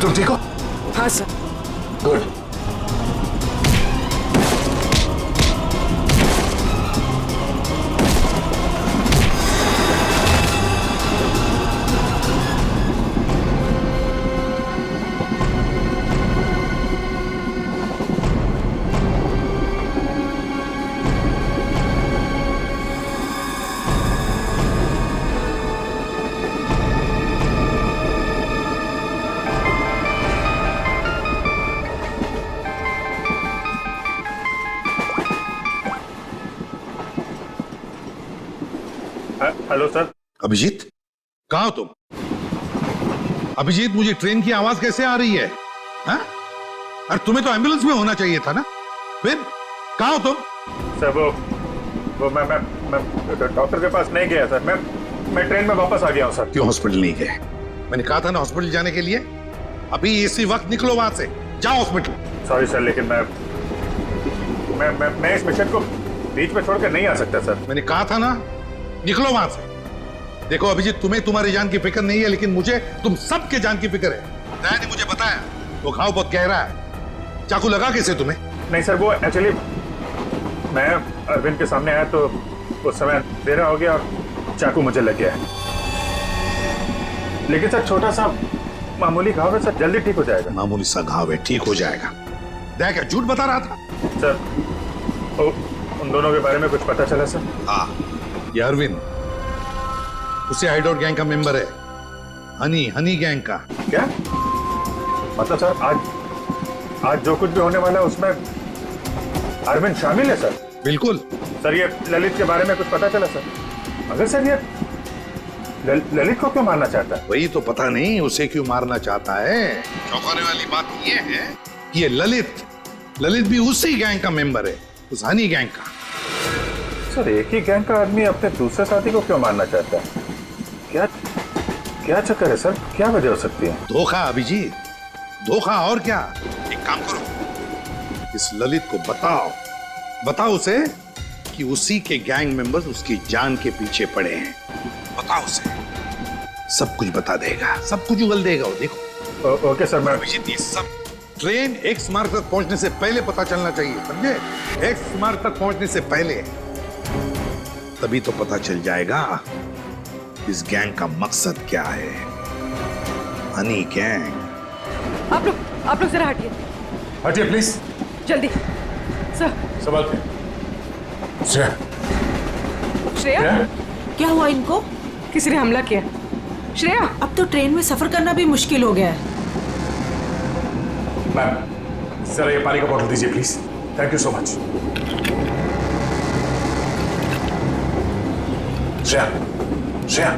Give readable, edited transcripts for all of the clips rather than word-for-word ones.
तुम ठीक हो? हाँ sir. Good. Hello sir. Abhijeet, कहाँ हो तुम? अभिजीत, मुझे ट्रेन की आवाज कैसे आ रही है? हाँ? अरे तुम्हें तो एम्बुलेंस में होना चाहिए था ना? फिर कहाँ हो तुम? सर वो मैं डॉक्टर के पास नहीं गया सर। मैं ट्रेन में वापस आ गया हूँ सर। क्यों हॉस्पिटल नहीं गए? मैंने कहा था ना हॉस्पिटल जाने के लिए। अभी इसी वक्त निकलो वहां से, जाओ हॉस्पिटल। सॉरी सर, लेकिन मैं इस मिशन को बीच में छोड़कर नहीं आ सकता सर। मैंने कहा था ना, निकलो वहां से। देखो अभिजीत, तुम्हें तुम्हारी जान की फिक्र नहीं है, लेकिन मुझे तुम सबके जान की फिक्र है। दया ने मुझे बताया वो घाव बहुत गहरा है। चाकू लगा कैसे तुम्हें? नहीं सर, वो एक्चुअली मैं अरविंद के सामने आया तो उस समय देर हो गया और चाकू मुझे लग गया है। लेकिन सर छोटा सा मामूली घाव है सर, जल्दी ठीक हो जाएगा। मामूली सा घाव है, ठीक हो जाएगा। दया क्या झूठ बता रहा था? सर उन दोनों के बारे में कुछ पता चला सर? हाँ, ये अरविंद उसे हाइडआउट गैंग का मेंबर है। हनी गैंग का। क्या मतलब सर? आज जो कुछ भी होने वाला है उसमें अरविंद शामिल है सर? बिल्कुल सर। ये ललित के बारे में कुछ पता चला सर? अगर सर ये ललित को क्यों मारना चाहता है? वही तो पता नहीं उसे क्यों मारना चाहता है। चौंकाने वाली बात ये है कि ये ललित भी उसी गैंग का मेंबर है, उस हनी गैंग का। सर एक ही गैंग का आदमी अपने दूसरे साथी को क्यों मारना चाहता है? क्या चक्कर है सर? क्या वजह हो सकती है? धोखा अभिजीत, धोखा। और क्या? एक काम करो, इस ललित को बताओ उसे कि उसी के गैंग मेंबर्स उसकी जान के पीछे पड़े हैं। बताओ उसे, सब कुछ बता देगा, सब कुछ उगल देगा वो। देखो। Okay sir. मैं अभिजीत, ये सब ट्रेन एक्स मार्ग तक पहुंचने से पहले पता चलना चाहिए, समझे? एक्स मार्ग तक पहुंचने से पहले, तभी तो पता चल जाएगा इस गैंग का मकसद क्या है। हनी गैंग। आप लोग जरा हटिए प्लीज। जल्दी सर। सवाल पे। श्रेया, क्या हुआ इनको? किसी ने हमला किया। श्रेया, अब तो ट्रेन में सफर करना भी मुश्किल हो गया है। मैम जरा ये पानी का बोतल दीजिए please. Thank you so much. Shreya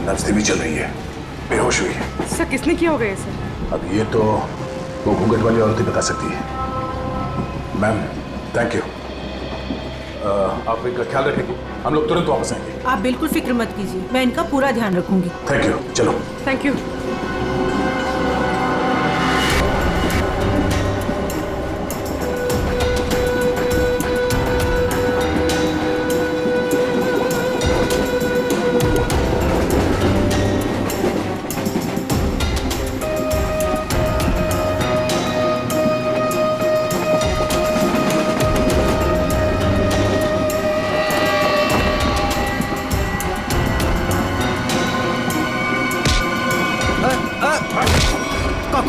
नब्ज धीमी चल रही है, बेहोश हुई है। सर किसने किया होगा ये सर? अब ये तो वो घूंघट वाली औरत ही बता सकती है। Ma'am thank you. आप इनका ख्याल रखेंगे, हम लोग तुरंत वापस आएंगे। आप बिल्कुल फिक्र मत कीजिए, मैं इनका पूरा ध्यान रखूंगी। Thank you. चलो। Thank you.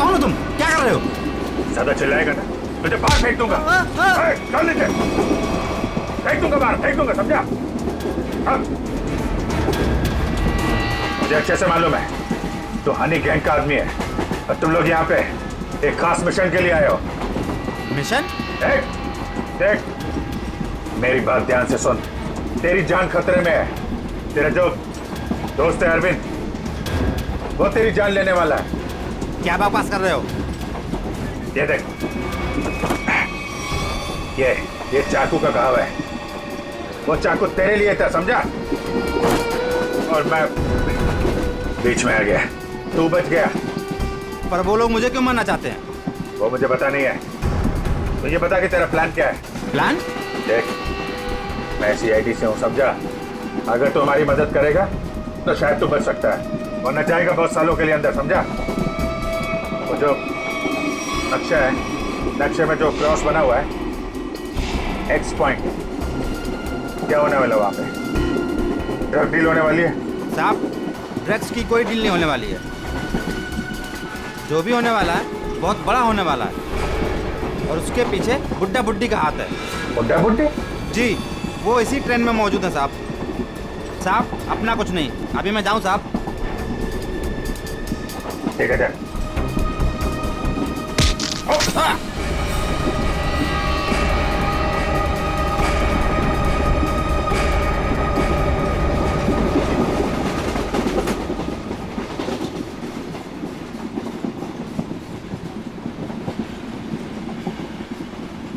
कौन हो तुम? क्या कर रहे हो? ज्यादा चिल्लाएगा ना तुझे बाहर फेंक दूंगा। चल नीचे, फेंक दूंगा बाहर, फेंक दूंगा, समझा? हाँ। मुझे अच्छे से मालूम है तो हनी गैंग का आदमी है और तुम लोग यहाँ पे एक खास मिशन के लिए आए हो। मिशन? देख मेरी बात ध्यान से सुन। तेरी जान खतरे में है। तेरा जो दोस्त है अरविंद, वो तेरी जान लेने वाला है। क्या बकवास कर रहे हो? ये देख, ये चाकू का घाव है। वो चाकू तेरे लिए था, समझा? और मैं बीच में आ गया, तू बच गया। पर वो लोग मुझे क्यों मारना चाहते हैं? वो मुझे पता नहीं है। तो ये बता कि तेरा प्लान क्या है? प्लान? देख मैं CID से हूँ, समझा? अगर तू हमारी मदद करेगा तो शायद तू बच सकता है, वरना जाएगा बहुत सालों के लिए अंदर, समझा? वो जो नक्शा है, नक्शे में जो क्रॉस बना हुआ है, एक्स पॉइंट, क्या होने वाला वहां पे? ड्रग डील होने वाली है? साहब, ड्रग्स की कोई डील नहीं होने वाली है। जो भी होने वाला है बहुत बड़ा होने वाला है, और उसके पीछे बुड्ढा बुड्ढी का हाथ है। बुड्ढा बुड्ढी? जी, वो इसी ट्रेन में मौजूद है साहब। साहब, अपना कुछ नहीं, अभी मैं जाऊं साहब? ठीक है, जा।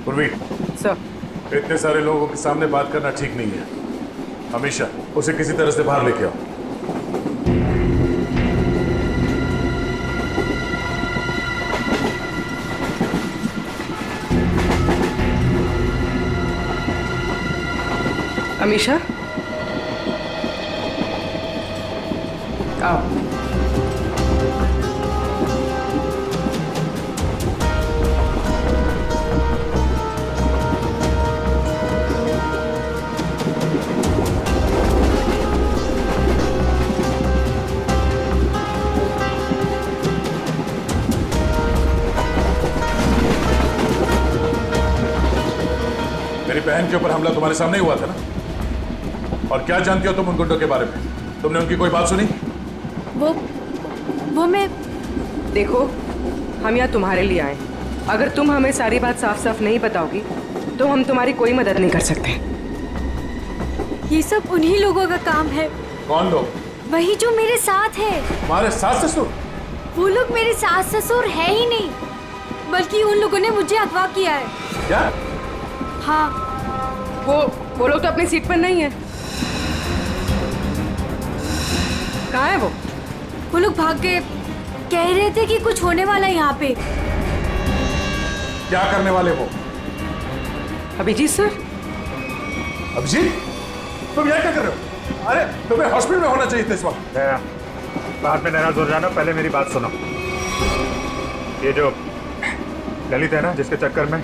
पूर्वी, सर इतने सारे लोगों के सामने बात करना ठीक नहीं है। हमेशा उसे किसी तरह से बाहर लेके आओ। अमीशा, आओ। मेरी बहन के ऊपर हमला तुम्हारे सामने ही हुआ था ना? और क्या जानती हो तुम उन गुंडों के बारे में? तुमने उनकी कोई बात सुनी? वो मैं देखो, हम यहाँ तुम्हारे लिए आए। अगर तुम हमें सारी बात साफ साफ नहीं बताओगी तो हम तुम्हारी कोई मदद नहीं कर सकते। ये सब उन्हीं लोगों का काम है। कौन लोग? वही जो मेरे साथ है। तुम्हारे सास ससुर? वो लोग मेरे सास ससुर है ही नहीं, बल्कि उन लोगों ने मुझे अगवा किया है। क्या? हाँ, वो लोग तो अपनी सीट पर नहीं है। कहाँ है वो? वो लोग भाग गए। कह रहे थे कि कुछ होने वाला है यहाँ पे। क्या करने वाले वो? अभिजीत सर? अभिजीत, तुम यहाँ क्या कर रहे हो? अरे तुम्हें हॉस्पिटल में होना चाहिए था इस वक्त। बाद में नाराज हो जाना, पहले मेरी बात सुनो। ये जो ललित है ना, जिसके चक्कर में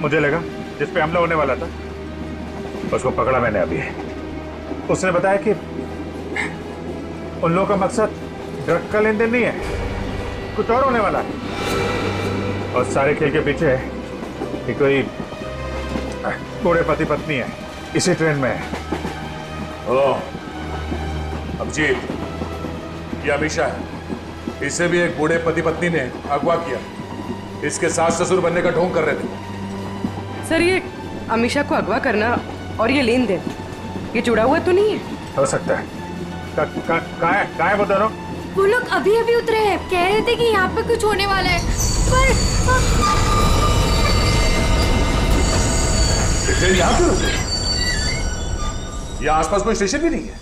मुझे लगा जिस पे हमला होने वाला था, उसको पकड़ा मैंने अभी। उसने बताया कि उन लोगों का मकसद ड्रग का लेन देन नहीं है, कुछ और होने वाला है। और सारे खेल के पीछे कि कोई बूढ़े पति पत्नी है, इसी ट्रेन में है। ओह, अभिजीत, ये अमीशा है। इसे भी एक बूढ़े पति पत्नी ने अगवा किया। इसके सास ससुर बनने का ढोंग कर रहे थे। सर, ये अमीशा को अगवा करना और ये लेन देन, ये जुड़ा हुआ तो नहीं है? हो सकता है। कहाँ है वो दोनों? वो लोग अभी अभी उतरे हैं। कह रहे थे कि यहाँ पे कुछ होने वाला है, पर ट्रेन यहाँ क्यों रुकी? यहाँ आसपास कोई स्टेशन भी नहीं है।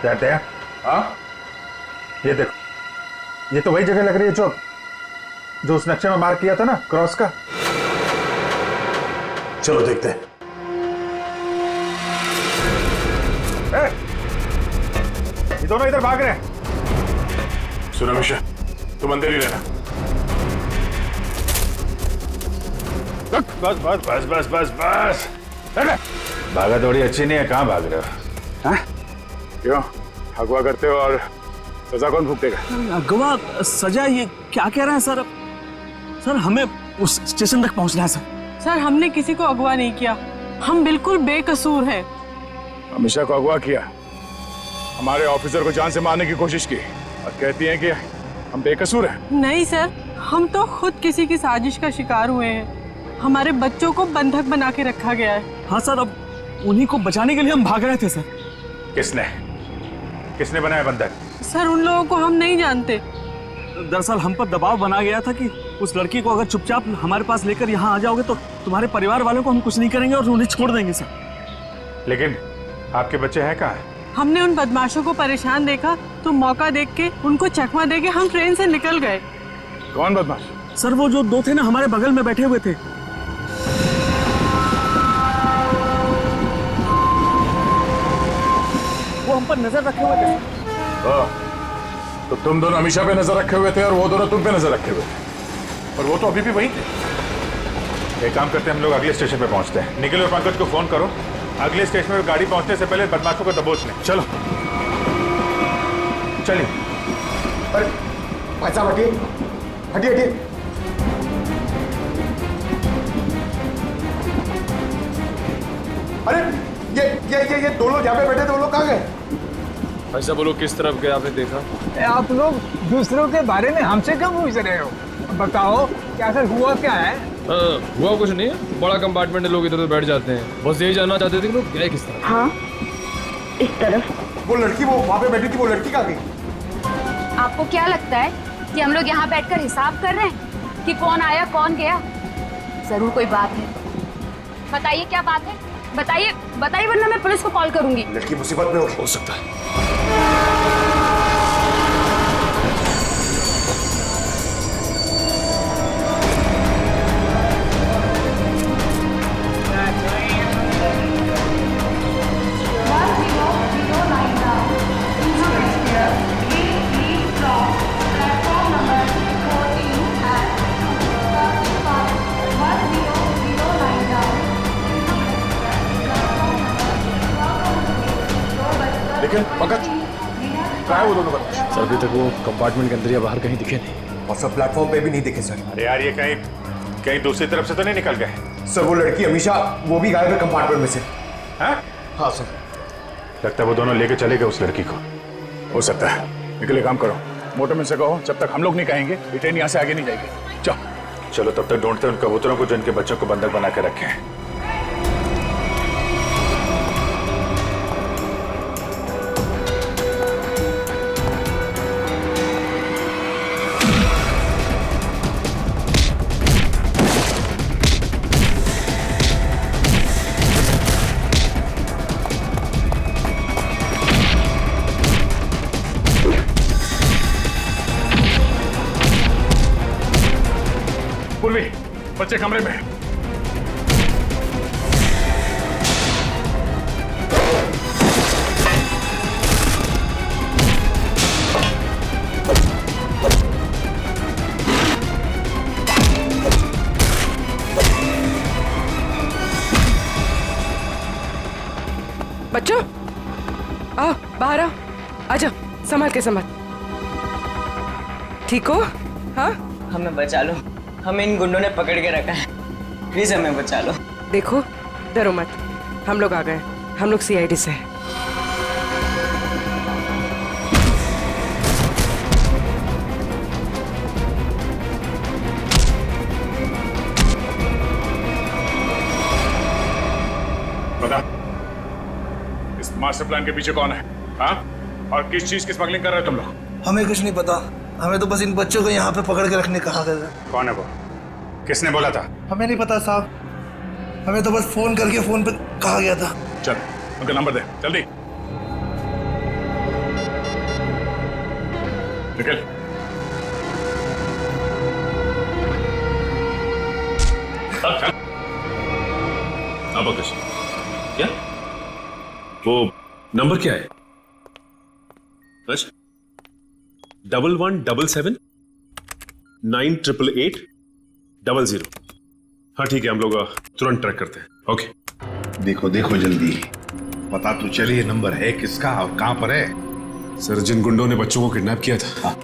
कहते हैं, हाँ, ये देखो, ये तो वही जगह लग रही है जो उस नक्शे में मार्क किया था ना, क्रॉस का। चलो देखते हैं। ये दोनों इधर भाग रहे हैं। सुनो अमीशा, तुम अंदर ही रहना। बस बस बस बस बस बस। भागा दौड़ी अच्छी नहीं है, कहाँ भाग रहे हो? हाँ? क्यों अगवा करते हो और सजा कौन भुगतेगा? अगवा सजा? ये क्या कह रहे हैं सर? सर, हमें उस स्टेशन तक पहुंचना है सर। सर, हमने किसी को अगवा नहीं किया, हम बिल्कुल बेकसूर हैं। अमीशा को अगवा किया, हमारे ऑफिसर को जान से मारने की कोशिश की, और कहती हैं कि हम बेकसूर हैं। नहीं सर, हम तो खुद किसी की साजिश का शिकार हुए हैं। हमारे बच्चों को बंधक बना के रखा गया है। हाँ सर, अब उन्हीं को बचाने के लिए हम भाग रहे थे सर। किसने बनाया बंधक? सर, उन लोगों को हम नहीं जानते। दरअसल हम पर दबाव बना गया था कि उस लड़की को अगर चुपचाप हमारे पास लेकर यहाँ आ जाओगे तो तुम्हारे परिवार वालों को हम कुछ नहीं करेंगे और उन्हें छोड़ देंगे सर। लेकिन आपके बच्चे हैं कहाँ? हमने उन बदमाशों को परेशान देखा तो मौका देख के उनको चकमा दे के हम ट्रेन से निकल गए। कौन बदमाश? सर, वो जो दो थे ना, हमारे बगल में बैठे हुए थे। हम पर नजर रखे हुए थे सर। तो तुम दोनों अमीषा पे नजर रखे हुए थे और वो दोनों तुम पे नजर रखे हुए थे, और वो तो अभी भी वहीं थे। एक काम करते हैं, हम लोग अगले स्टेशन पे पहुंचते हैं। निखिल और पंकज को फोन करो, अगले स्टेशन पे गाड़ी पहुंचने से पहले बदमाशों को दबोच लें। चलो चलिए। अरे भाई साहब हटिए हटिए हटिए। अरे ये दो लोग यहाँ पे बैठे थे, वो लोग कहाँ गए? ऐसा बोलो, किस तरफ गए आपने देखा? आप लोग दूसरों के बारे में हमसे क्यों पूछ रहे हो? बताओ क्या सर हुआ क्या है? हुआ कुछ नहीं है, बड़ा कंपार्टमेंट है, लोग इधर उधर बैठ जाते हैं। बस यही जानना चाहते थे कि लोग गए किस तरफ। हाँ, इस तरफ। वो लड़की वो वहाँ पे बैठी थी, वो लड़की कहाँ गई? आपको क्या लगता है कि हम लोग यहाँ बैठकर हिसाब कर रहे हैं कि कौन आया कौन गया? जरूर कोई बात है। बताइए क्या बात है, बताइए बताइए, वरना मैं पुलिस को कॉल करूंगी। लड़की मुसीबत में होगी। हो सकता है। लेकिन पंकज क्या है वो दोनों बदमाश? सर अभी तक वो कंपार्टमेंट के अंदर या बाहर कहीं दिखे नहीं। और सब प्लेटफॉर्म पे भी नहीं दिखे सर। अरे यार, ये कहीं कहीं दूसरी तरफ से तो नहीं निकल गए? सर वो लड़की अमीषा वो भी गायब है कंपार्टमेंट में से। हाँ हाँ सर। लगता है वो दोनों लेके चले गए उस लड़की को। हो सकता है। निकले काम करो, मोटरमैन से कहो जब तक हम लोग नहीं कहेंगे ये ट्रेन यहाँ से आगे नहीं जाएगी। चलो चलो तब तक ढूंढते हैं उन कबूतरों को जिनके बच्चों को बंधक बना के रखे हैं। पूर्वी, बच्चे कमरे में। बच्चों आओ बाहर आओ, आजा, संभाल के संभाल। ठीक हो? हाँ हमें बचा लो, हमें इन गुंडों ने पकड़ के रखा है, प्लीज हमें बचा लो। देखो डरो मत, हम लोग आ गए, हम लोग सीआईडी से हैं। बता, इस मास्टर प्लान के पीछे कौन है? हाँ? और किस चीज की स्मगलिंग कर रहे हो तुम लोग? हमें कुछ नहीं पता, हमें तो बस इन बच्चों को यहाँ पे पकड़ के रखने कहा गया था। कौन है वो? किसने बोला था? हमें नहीं पता साहब, हमें तो बस फोन करके फोन पे कहा गया था। चल उनका नंबर दे जल्दी। निकल। चल। अब क्या? वो नंबर क्या है? 1177988800। हाँ ठीक है, हम लोग तुरंत ट्रैक करते हैं। ओके। देखो देखो जल्दी, पता तो चलिए नंबर है किसका और कहां पर है। सर जिन गुंडों ने बच्चों को किडनैप किया था,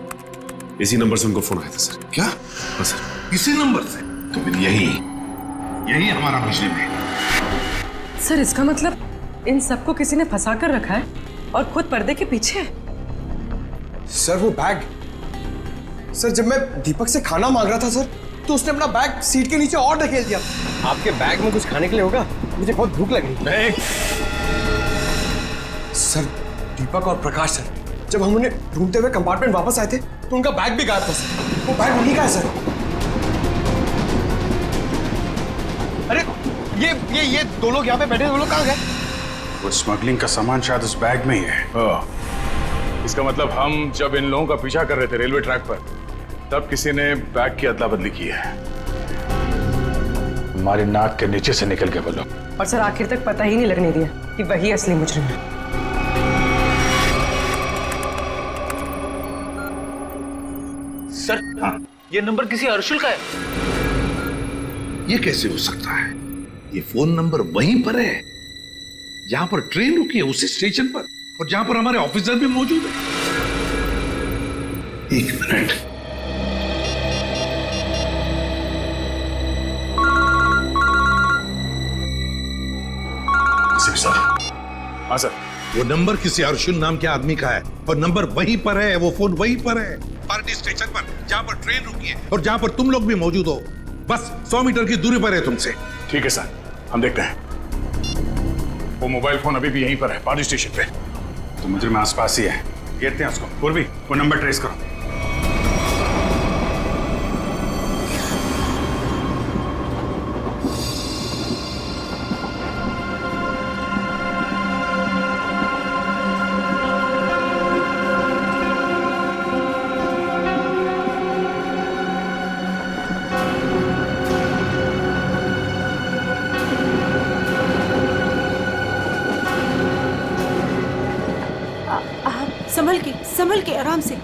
इसी नंबर से उनको फोन आया था सर। क्या? हाँ सर। इसी नंबर से? तो फिर यही हमारा मिशन है। सर इसका मतलब इन सबको किसी ने फंसा कर रखा है और खुद पर्दे के पीछे है। सर वो बैग, सर जब मैं दीपक से खाना मांग रहा था सर, तो उसने अपना बैग सीट के नीचे और ढकेल दिया। आपके बैग में कुछ खाने के लिए होगा, मुझे बहुत भूख लगी। सर दीपक और प्रकाश सर जब हम उन्हें ढूंढते हुए कंपार्टमेंट वापस आए थे तो उनका बैग भी गायब था सर। वो बैग वहीं का है सर। अरे ये दो लोग यहाँ पे बैठे, वो लोग कहाँ गए? वो स्मगलिंग का सामान शायद उस बैग में ही है। इसका मतलब हम जब इन लोगों का पीछा कर रहे थे रेलवे ट्रैक पर, तब किसी ने बैग की अदला बदली की है। हमारी नाक के नीचे से निकल गए वो लोग। और सर आखिर तक पता ही नहीं लगने दिया कि वही असली मुजरिम है। सर हाँ, ये नंबर किसी अर्शुल का है। ये कैसे हो सकता है? ये फोन नंबर वहीं पर है जहां पर ट्रेन रुकी है, उसी स्टेशन पर, और जहां पर हमारे ऑफिसर भी मौजूद है। एक मिनट। सर। हाँ सर। वो नंबर किसी अर्जुन नाम के आदमी का है और नंबर वहीं पर है, वो फोन वहीं पर है, पार्टी स्टेशन पर, जहां पर ट्रेन रुकी है और जहां पर तुम लोग भी मौजूद हो। बस 100 मीटर की दूरी पर है तुमसे। ठीक है सर, हम देखते हैं। वो मोबाइल फोन अभी भी यहीं पर है, पार्टी स्टेशन पे। तो मुजरिम आसपास ही है, घेरते हैं उसको। पूर्वी, वो नंबर ट्रेस करो। संभल के आराम से।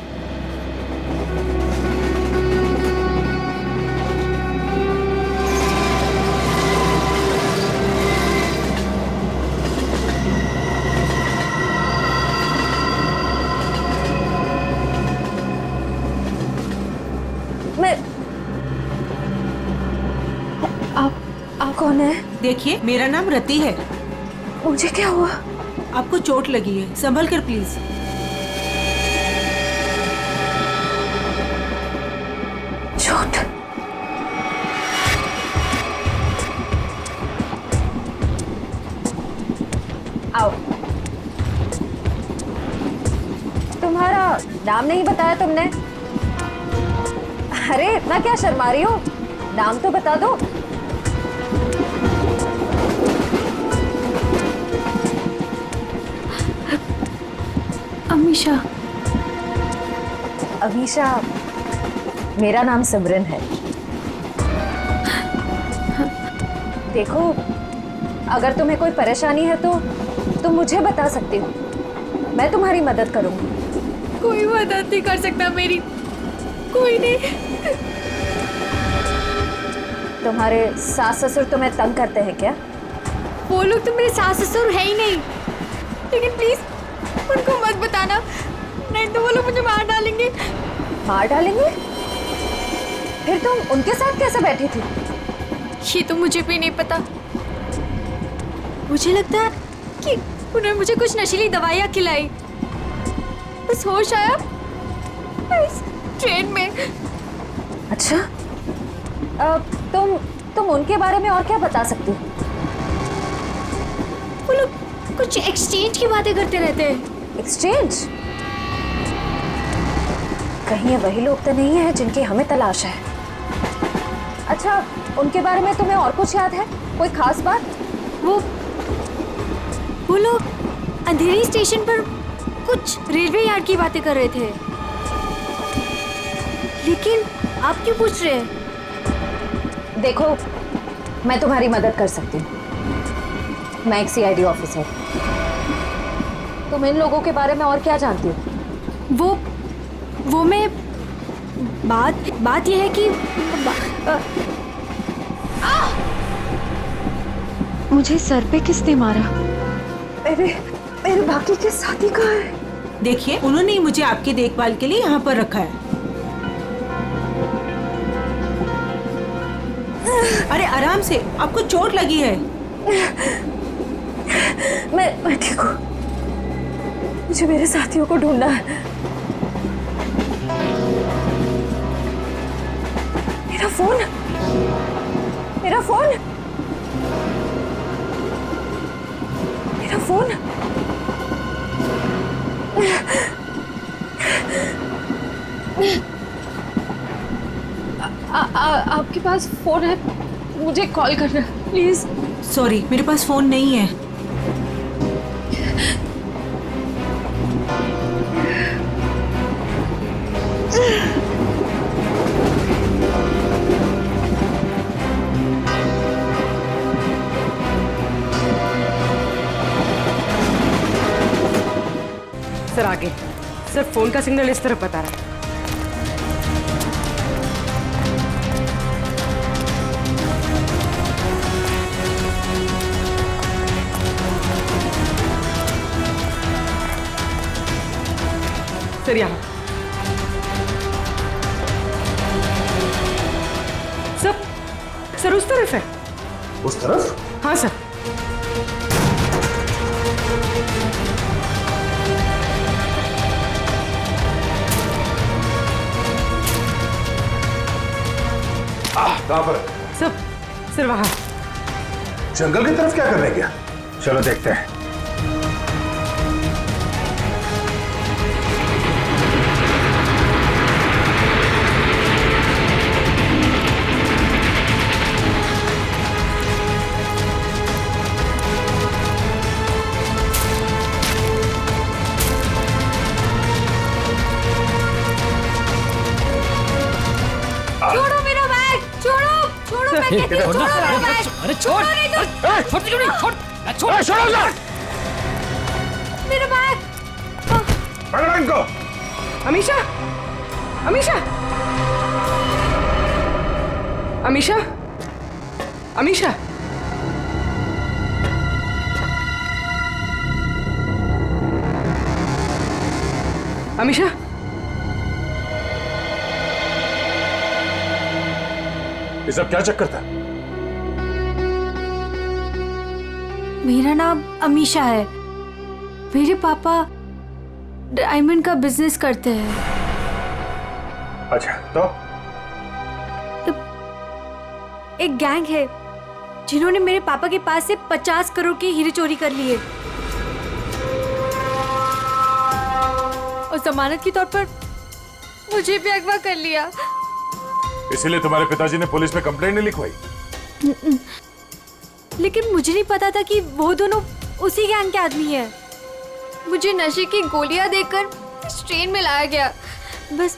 आप कौन है? देखिए, मेरा नाम रति है। मुझे क्या हुआ? आपको चोट लगी है, संभल कर प्लीज। चोट? आओ। तुम्हारा नाम नहीं बताया तुमने? अरे इतना क्या शर्मा रही हो? नाम तो बता दो। अमीशा। अमीशा, मेरा नाम सिमरन है। देखो, अगर तुम्हें कोई परेशानी है तो तुम मुझे बता सकती हो, मैं तुम्हारी मदद करूंगी। कोई मदद नहीं कर सकता मेरी, कोई नहीं। तुम्हारे सास ससुर तुम्हें तंग करते हैं क्या? वो लोग तो मेरे सास ससुर है ही नहीं, लेकिन प्लीज उनको मत बताना, नहीं तो वो लोग मुझे मार डालेंगे। मार डालेंगे? फिर तुम उनके साथ कैसे बैठी थी? ये तो मुझे भी नहीं पता। मुझे लगता है कि उन्होंने मुझे कुछ नशीली दवाइयाँ खिलाई, बस होश आया इस ट्रेन में। अच्छा, तुम उनके बारे में और क्या बता सकती हो? वो लोग कुछ एक्सचेंज की बातें करते रहते हैं। एक्सचेंज? कहीं ये वही लोग तो नहीं है जिनकी हमें तलाश है? अच्छा, उनके बारे में तुम्हें और कुछ याद है? कोई खास बात? वो लोग अंधेरी स्टेशन पर कुछ रेलवे यार्ड की बातें कर रहे थे, लेकिन आप क्यों पूछ रहे हैं? देखो, मैं तुम्हारी मदद कर सकती हूँ। मैं एक सीआईडी ऑफिसर। तुम इन लोगों के बारे में और क्या जानती हो? वो मैं बात यह है कि मुझे सर पे किसने मारा? मेरे बाकी के साथी कहाँ हैं? देखिए, उन्होंने ही मुझे आपकी देखभाल के लिए यहाँ पर रखा है। अरे आराम से, आपको चोट लगी है। मैं ठीक हूँ। मुझे मेरे साथियों को ढूंढना है। मेरा फोन, मेरा फोन, मेरा फोन। आपके पास फोन है? मुझे कॉल करना प्लीज। सॉरी, मेरे पास फोन नहीं है। सर आगे, सर फोन का सिग्नल इस तरफ बता रहा है। सर उस तरफ है। उस तरफ? हाँ सर। कहाँ पर? सर वहाँ। जंगल की तरफ क्या करने गया? चलो देखते हैं। छोड़ो मेरा बैग, छोड़ो छोड़ो, मैं कहती हूँ छोड़ो मेरा बैग। अरे छोड़, नहीं तो छोड़ क्यों नहीं? छोड़, छोड़, छोड़ो उसे। मेरा बैग। पकड़ो इनको। अमीशा, अमीशा, अमीशा, अमीशा। अमीशा, ये सब क्या चक्कर था? मेरा नाम अमीशा है। मेरे पापा डायमंड का बिजनेस करते हैं। अच्छा तो एक गैंग है जिन्होंने मेरे पापा के पास से 50 करोड़ के हीरे चोरी कर लिए और जमानत के तौर पर मुझे भी अगवा कर लिया। इसीलिए तुम्हारे पिताजी ने पुलिस में कंप्लेंट नहीं लिखवाई? लेकिन मुझे नहीं पता था कि वो दोनों उसी गैंग के आदमी हैं। मुझे नशे की गोलियां देकर इस ट्रेन में लाया गया, बस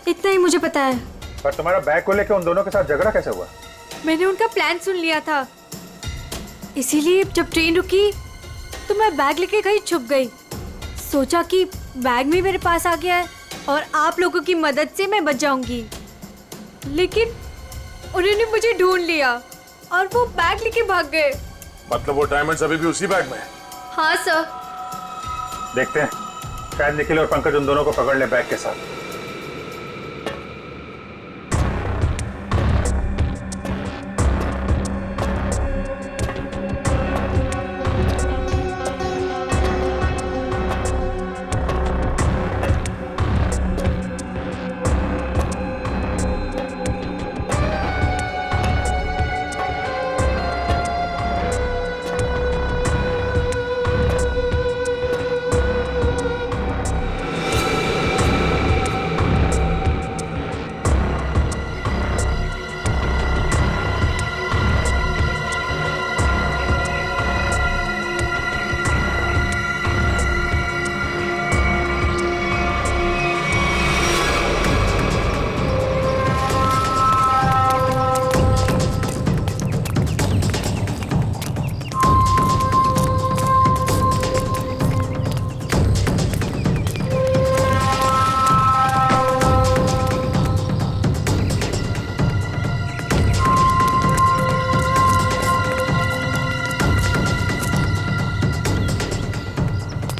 इतना ही मुझे पता है। पर तुम्हारा बैग को लेकर उन दोनों के साथ झगड़ा कैसे हुआ? मैंने उनका प्लान सुन लिया था, इसीलिए जब ट्रेन रुकी तो मैं बैग लेके कहीं छुप गई। सोचा कि बैग भी मेरे पास आ गया है और आप लोगों की मदद से मैं बच जाऊंगी, लेकिन उन्होंने मुझे ढूंढ लिया और वो बैग लेके भाग गए। मतलब वो डायमंड्स अभी भी उसी बैग में है? हाँ सर। देखते हैं, शायद निखिल और पंकज उन दोनों को पकड़ ले बैग के साथ।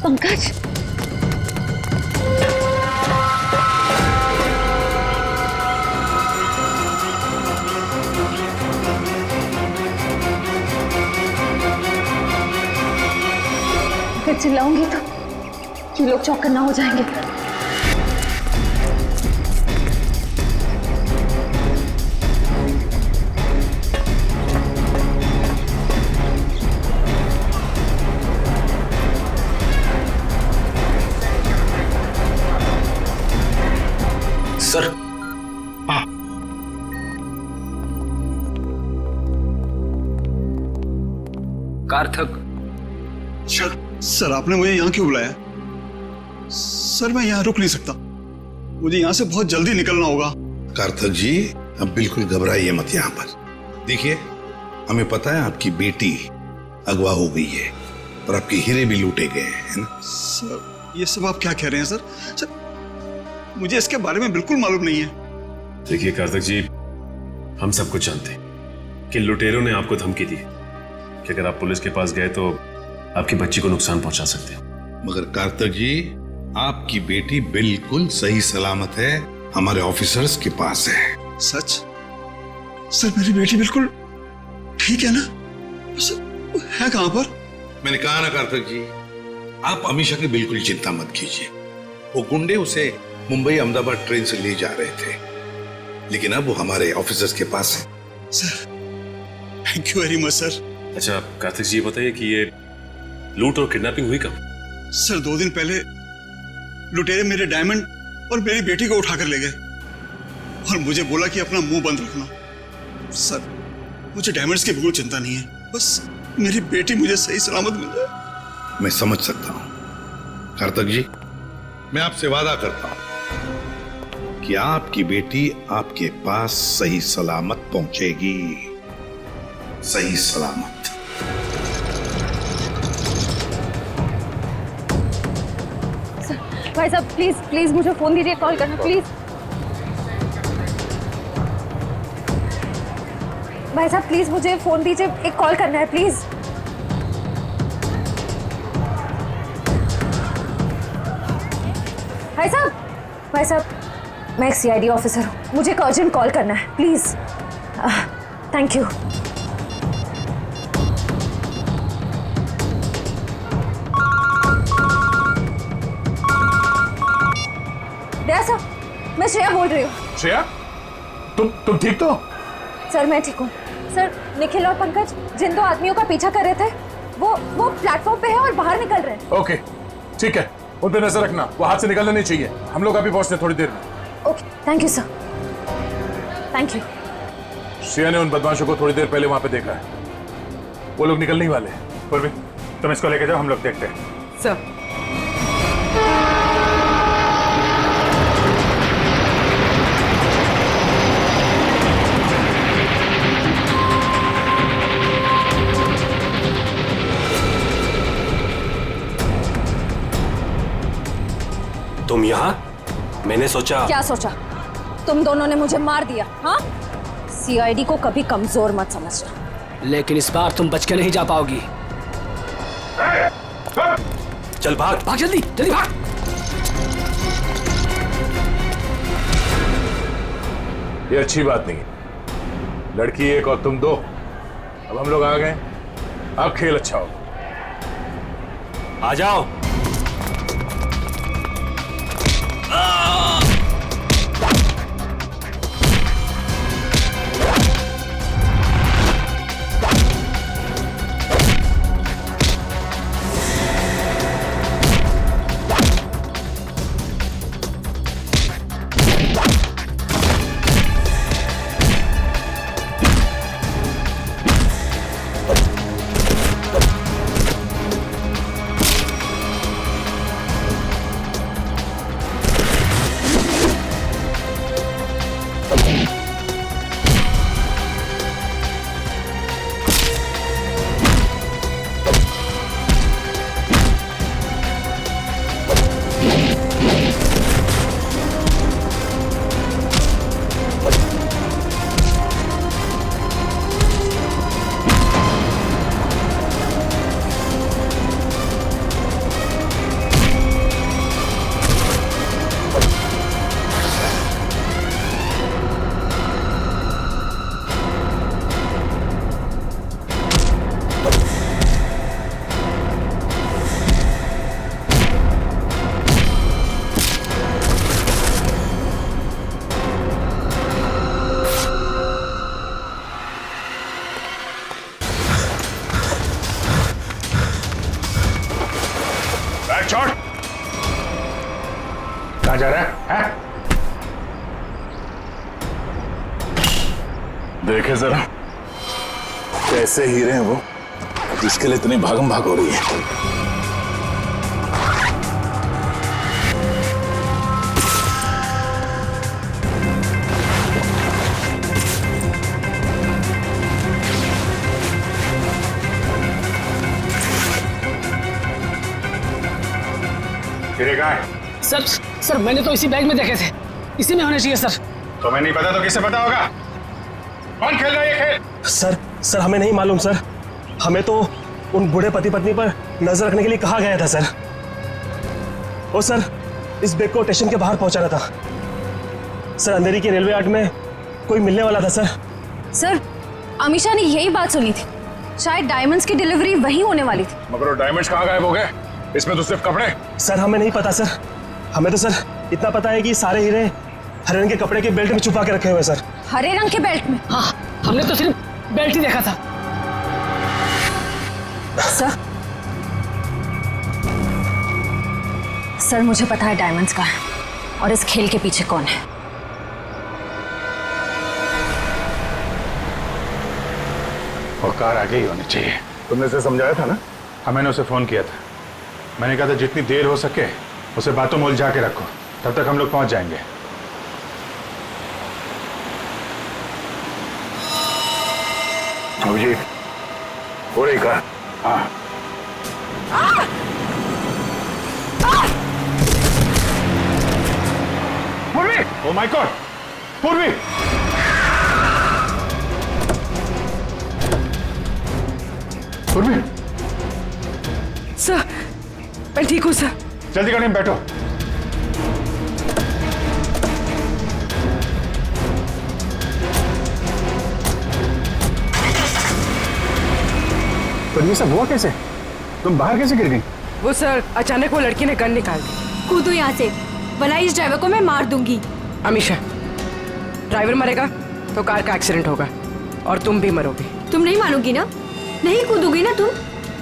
पंकज, अगर चिल्लाऊंगी तो ये लोग चौकन्ना हो जाएंगे। सर, हाँ। कार्थक। सर आपने मुझे यहाँ क्यों बुलाया? सर मैं यहाँ रुक नहीं सकता, मुझे यहाँ से बहुत जल्दी निकलना होगा। कार्थक जी, अब बिल्कुल घबराइए मत यहाँ पर। देखिए, हमें पता है आपकी बेटी अगवा हो गई है और आपके हीरे भी लूटे गए हैं, है ना? सर ये सब आप क्या कह रहे हैं? सर मुझे इसके बारे में बिल्कुल मालूम नहीं है। देखिए कार्थक जी, हम सब कुछ जानते हैं कि लुटेरों ने आपको धमकी दी कि अगर आप पुलिस के पास गए तो आपकी बच्ची को नुकसान पहुंचा सकते हैं। मगर कार्थक जी, आपकी बेटी बिल्कुल सही सलामत है, हमारे ऑफिसर्स के पास है। सच? सर मेरी बेटी बिल्कुल ठीक है ना? बस है कहां पर? मैंने कहा ना कार्तिक जी, आप अमीषा की बिल्कुल चिंता मत कीजिए। वो गुंडे उसे मुंबई अहमदाबाद ट्रेन से ले जा रहे थे, लेकिन अब वो हमारे ऑफिसर्स के पास है। Sir thank you very much sir. अच्छा कार्तिक जी, ये बताइए कि ये लूट और किडनैपिंग हुई कब? सर 2 दिन पहले लुटेरे मेरे डायमंड और मेरी बेटी को उठाकर ले गए और मुझे बोला कि अपना मुंह बंद रखना। सर मुझे डायमंड्स की बिल्कुल चिंता नहीं है, बस मेरी बेटी मुझे सही सलामत मिल जाए। मैं समझ सकता हूं कार्तिक जी, मैं आपसे वादा करता हूं कि आपकी बेटी आपके पास सही सलामत पहुंचेगी, सही सलामत। भाई साहब प्लीज प्लीज मुझे फोन दीजिए, कॉल करना प्लीज। भाई साहब प्लीज मुझे फोन दीजिए, एक कॉल करना है प्लीज। भाई साहब मैं एक सीआईडी ऑफिसर हूँ, मुझे एक अर्जेंट कॉल करना है प्लीज। Thank you. सर मैं श्रेया बोल रही हूँ। श्रेया, तुम ठीक तो? सर मैं ठीक हूँ। सर निखिल और पंकज जिन 2 आदमियों का पीछा कर रहे थे वो प्लेटफॉर्म पे है और बाहर निकल रहे हैं। ओके ठीक है, उन पे नजर रखना, वो हाथ से निकलना नहीं चाहिए। हम लोग अभी पहुंचते थोड़ी देर में। Okay thank you sir, thank you. Shreya ने उन बदमाशों को थोड़ी देर पहले वहां पे देखा है, वो लोग निकलने ही वाले हैं। परवीन तुम इसको लेके जाओ, हम लोग देखते हैं। सर तुम यहाँ? मैंने सोचा। क्या सोचा? तुम दोनों ने मुझे मार दिया। हाँ, सीआईडी को कभी कमजोर मत समझना। लेकिन इस बार तुम बच के नहीं जा पाओगी। चल भाग भाग, जल्दी जल्दी भाग। ये अच्छी बात नहीं, लड़की एक और तुम 2। अब हम लोग आ गए, अब खेल अच्छा हो। आ जाओ। कहाँ जा रहा है? देखे जरा कैसे हीरे हैं वो, जिसके लिए इतनी भागम भाग हो रही है। हीरे कहाँ है? सर मैंने तो इसी बैग में देखे थे, इसी में होने चाहिए सर। तुम्हें नहीं पता तो किसे पता होगा? कौन खेल रहा है ये खेल? सर हमें नहीं मालूम सर, हमें तो उन बूढ़े पति पत्नी पर नजर रखने के लिए कहा गया था सर। और सर इस बैग को स्टेशन के बाहर पहुंचाना था सर, अंधेरी के रेलवे यार्ड में कोई मिलने वाला था सर। सर अमीशा ने यही बात सुनी थी, शायद डायमंड्स की डिलीवरी वही होने वाली थी। मगर वो डायमंड्स कहाँ गायब हो गए? इसमें तो सिर्फ कपड़े। सर हमें नहीं पता सर, हमें तो सर इतना पता है कि सारे हीरे हरे रंग के कपड़े के बेल्ट में छुपा के रखे हुए सर। हरे रंग के बेल्ट में? हाँ, हमने तो सिर्फ बेल्ट ही देखा था। सर मुझे पता है डायमंड्स कहाँ है और इस खेल के पीछे कौन है। और कार आगे ही होनी चाहिए। तुमने उसे समझाया था ना? हाँ, मैंने उसे फोन किया था। मैंने कहा था जितनी देर हो सके उसे बातों में उलझा के रखो, तब तक हम लोग पहुंच जाएंगे। अभिजीत, हो रही कार? हाँ। पूर्वी! Oh my God! पूर्वी! पूर्वी! सर, मैं ठीक हूँ सर। जल्दी गाड़ी में बैठो। तो ये सब हुआ कैसे? तुम बाहर कैसे गिर गई? वो सर, अचानक वो लड़की ने गन निकाल दी। कूदो यहाँ से, वरना इस ड्राइवर को मैं मार दूंगी। अमीशा, ड्राइवर मरेगा तो कार का एक्सीडेंट होगा और तुम भी मरोगे। तुम नहीं मानोगी ना? नहीं कूदोगी ना तुम?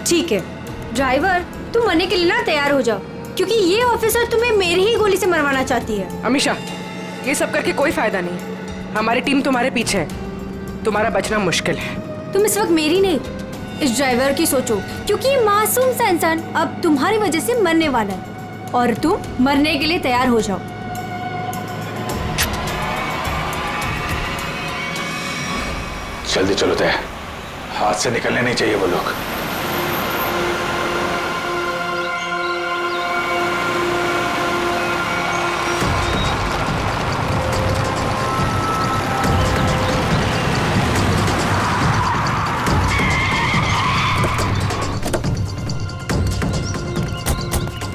ठीक है ड्राइवर, तुम मरने के लिए ना तैयार हो जाओ, क्योंकि ये ऑफिसर तुम्हें मेरी ही गोली से मरवाना चाहती है। अमीशा, ये सब करके कोई फायदा नहीं। हमारी टीम तुम्हारे पीछे है, तुम्हारा बचना मुश्किल है। तुम इस वक्त मेरी नहीं, इस ड्राइवर की सोचो, क्योंकि मासूम सा इंसान अब तुम्हारी वजह से मरने वाला है और तुम मरने के लिए तैयार हो जाओ। जल्दी चलो तय, हाथ से निकलने नहीं चाहिए वो लोग।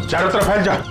चारों तरफ फैल जा।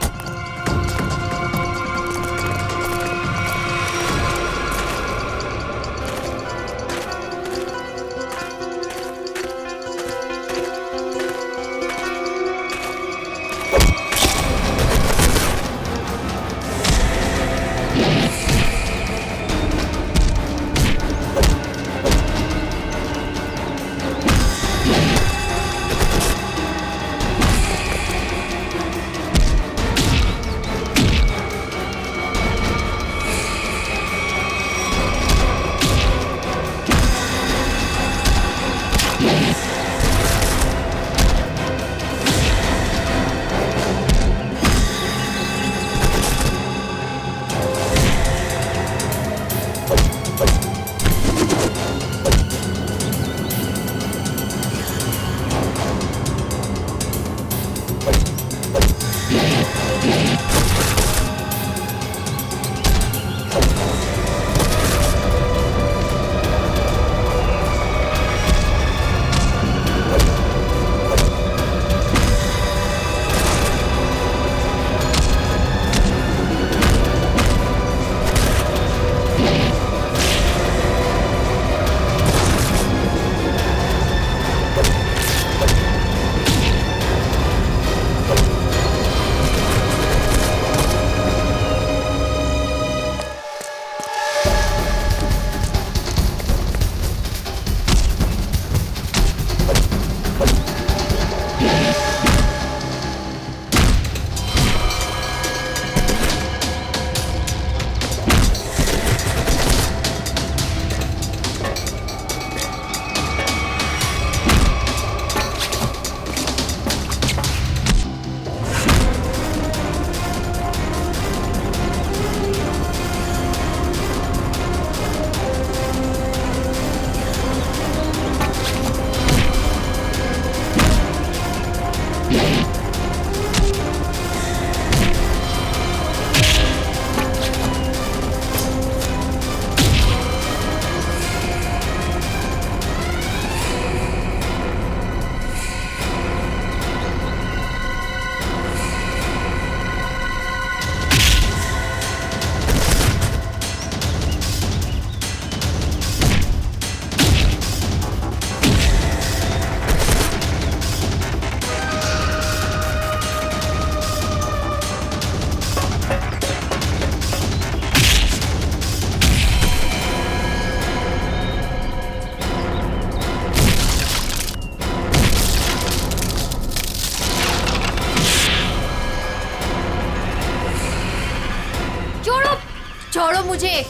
मुझे,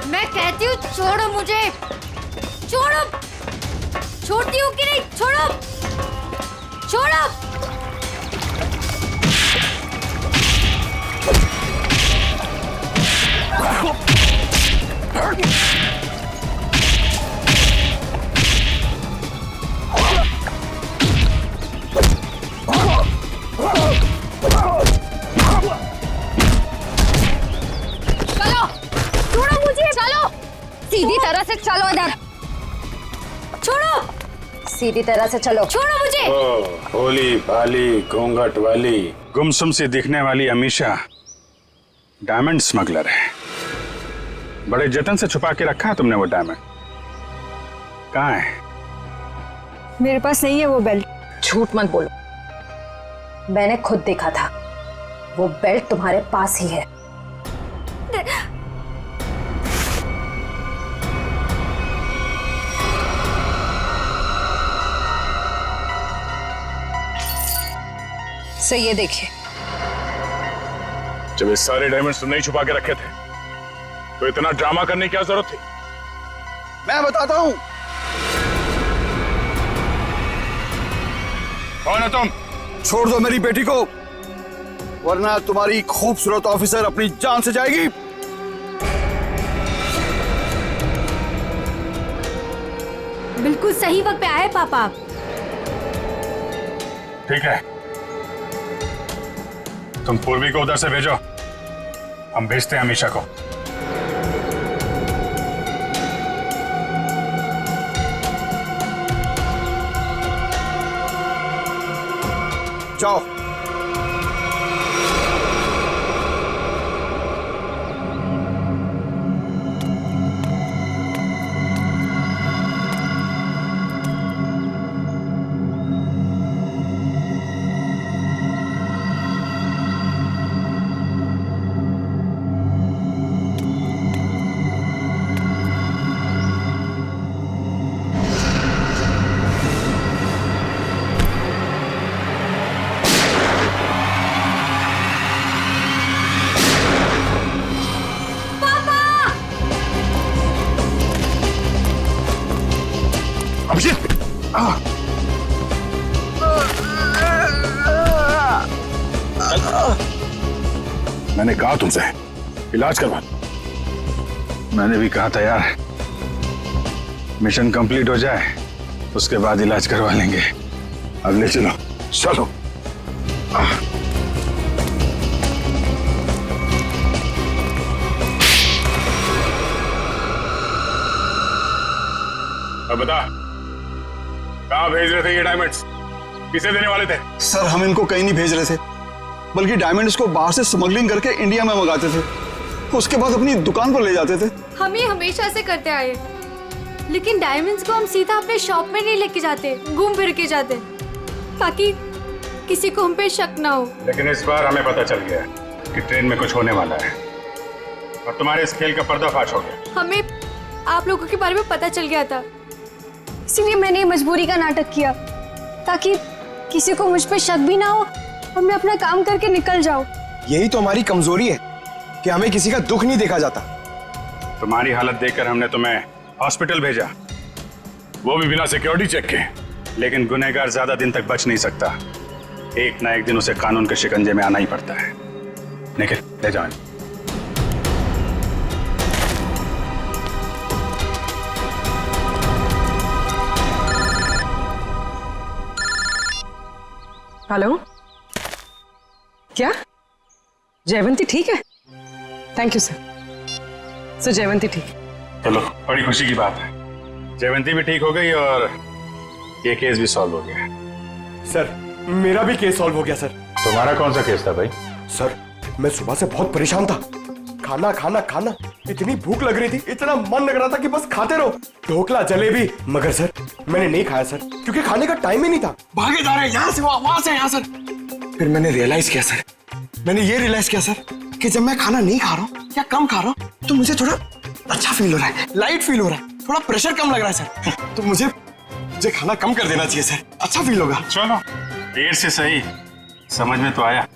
मैं कहती हूँ छोड़ो मुझे, छोड़ो। छोड़ती हूँ कि नहीं? छोड़ो, छोड़ो। चलो, छोड़ो मुझे, चलो। सीधी तरह से चलो इधर। छोड़ो, सीधी तरह से चलो। छोड़ो मुझे। भोली भाली घूंघट वाली गुमसुम सी दिखने वाली अमीशा डायमंड स्मगलर है। बड़े जतन से छुपा के रखा है तुमने वो डायमंड। कहाँ है? मेरे पास नहीं है वो बेल्ट। झूठ मत बोलो, मैंने खुद देखा था। वो बेल्ट तुम्हारे पास ही है। सो ये देखिए। जब ये सारे डायमंड्स तुमने ही छुपा के रखे थे तो इतना ड्रामा करने की क्या जरूरत थी? मैं बताता हूं। कौन है तुम? छोड़ दो मेरी बेटी को, वरना तुम्हारी खूबसूरत ऑफिसर अपनी जान से जाएगी। बिल्कुल सही वक्त पे आए पापा। ठीक है, तुम पूर्वी को उधर से भेजो, हम भेजते हैं अमीशा को। जाओ। मैंने कहा तुमसे इलाज करवा। मैंने भी कहा था यार, मिशन कंप्लीट हो जाए उसके बाद इलाज करवा लेंगे। अब ले चलो। चलो। अब बता, कहाँ भेज रहे थे ये डायमंड्स? किसे देने वाले थे? सर हम इनको कहीं नहीं भेज रहे थे, बल्कि डायमंड्स को बाहर से स्मगलिंग करके इंडिया में मंगाते थे, उसके बाद अपनी दुकान पर ले जाते थे। हम ये हमेशा से करते आए, लेकिन डायमंड्स को हम सीधा अपने शॉप में नहीं लेके जाते, घूम फिर के जाते, ताकि किसी को हम पे शक ना हो। लेकिन इस बार हमें पता चल गया कि ट्रेन में कुछ होने वाला है और तुम्हारे इस खेल का पर्दाफाश हो गया। हमें आप लोगों के बारे में पता चल गया था, इसीलिए मैंने मजबूरी का नाटक किया, ताकि किसी को मुझ पे शक भी ना हो और मैं अपना काम करके निकल जाऊं। यही तो हमारी कमजोरी है कि हमें किसी का दुख नहीं देखा जाता। तुम्हारी हालत देखकर हमने तुम्हें हॉस्पिटल भेजा, वो भी बिना सिक्योरिटी चेक के। लेकिन गुनहगार ज्यादा दिन तक बच नहीं सकता, एक ना एक दिन उसे कानून के शिकंजे में आना ही पड़ता है। निखिल, ले जाओ। हेलो, क्या जयवंती ठीक है? Thank you sir. So Jayvanti ठीक है। चलो, बड़ी खुशी की बात है, जयवंती भी ठीक हो गई और ये केस भी सॉल्व हो गया। सर मेरा भी केस सॉल्व हो गया सर। तुम्हारा कौन सा केस था भाई? सर मैं सुबह से बहुत परेशान था, खाना खाना खाना, इतनी भूख लग रही थी, इतना मन लग रहा था कि बस खाते रहो, ढोकला जलेबी, मगर सर मैंने नहीं खाया सर, क्योंकि खाने का टाइम ही नहीं था। भागे जा रहे हैं यहाँ से वहां से यहाँ सर। फिर मैंने रियलाइज किया सर, मैंने ये रियलाइज किया सर कि जब मैं खाना नहीं खा रहा हूँ या कम खा रहा हूँ तो मुझे थोड़ा अच्छा फील हो रहा है, लाइट फील हो रहा है, थोड़ा प्रेशर कम लग रहा है सर। तो मुझे खाना कम कर देना चाहिए सर, अच्छा फील होगा। चलो, देर से सही समझ में तो आया।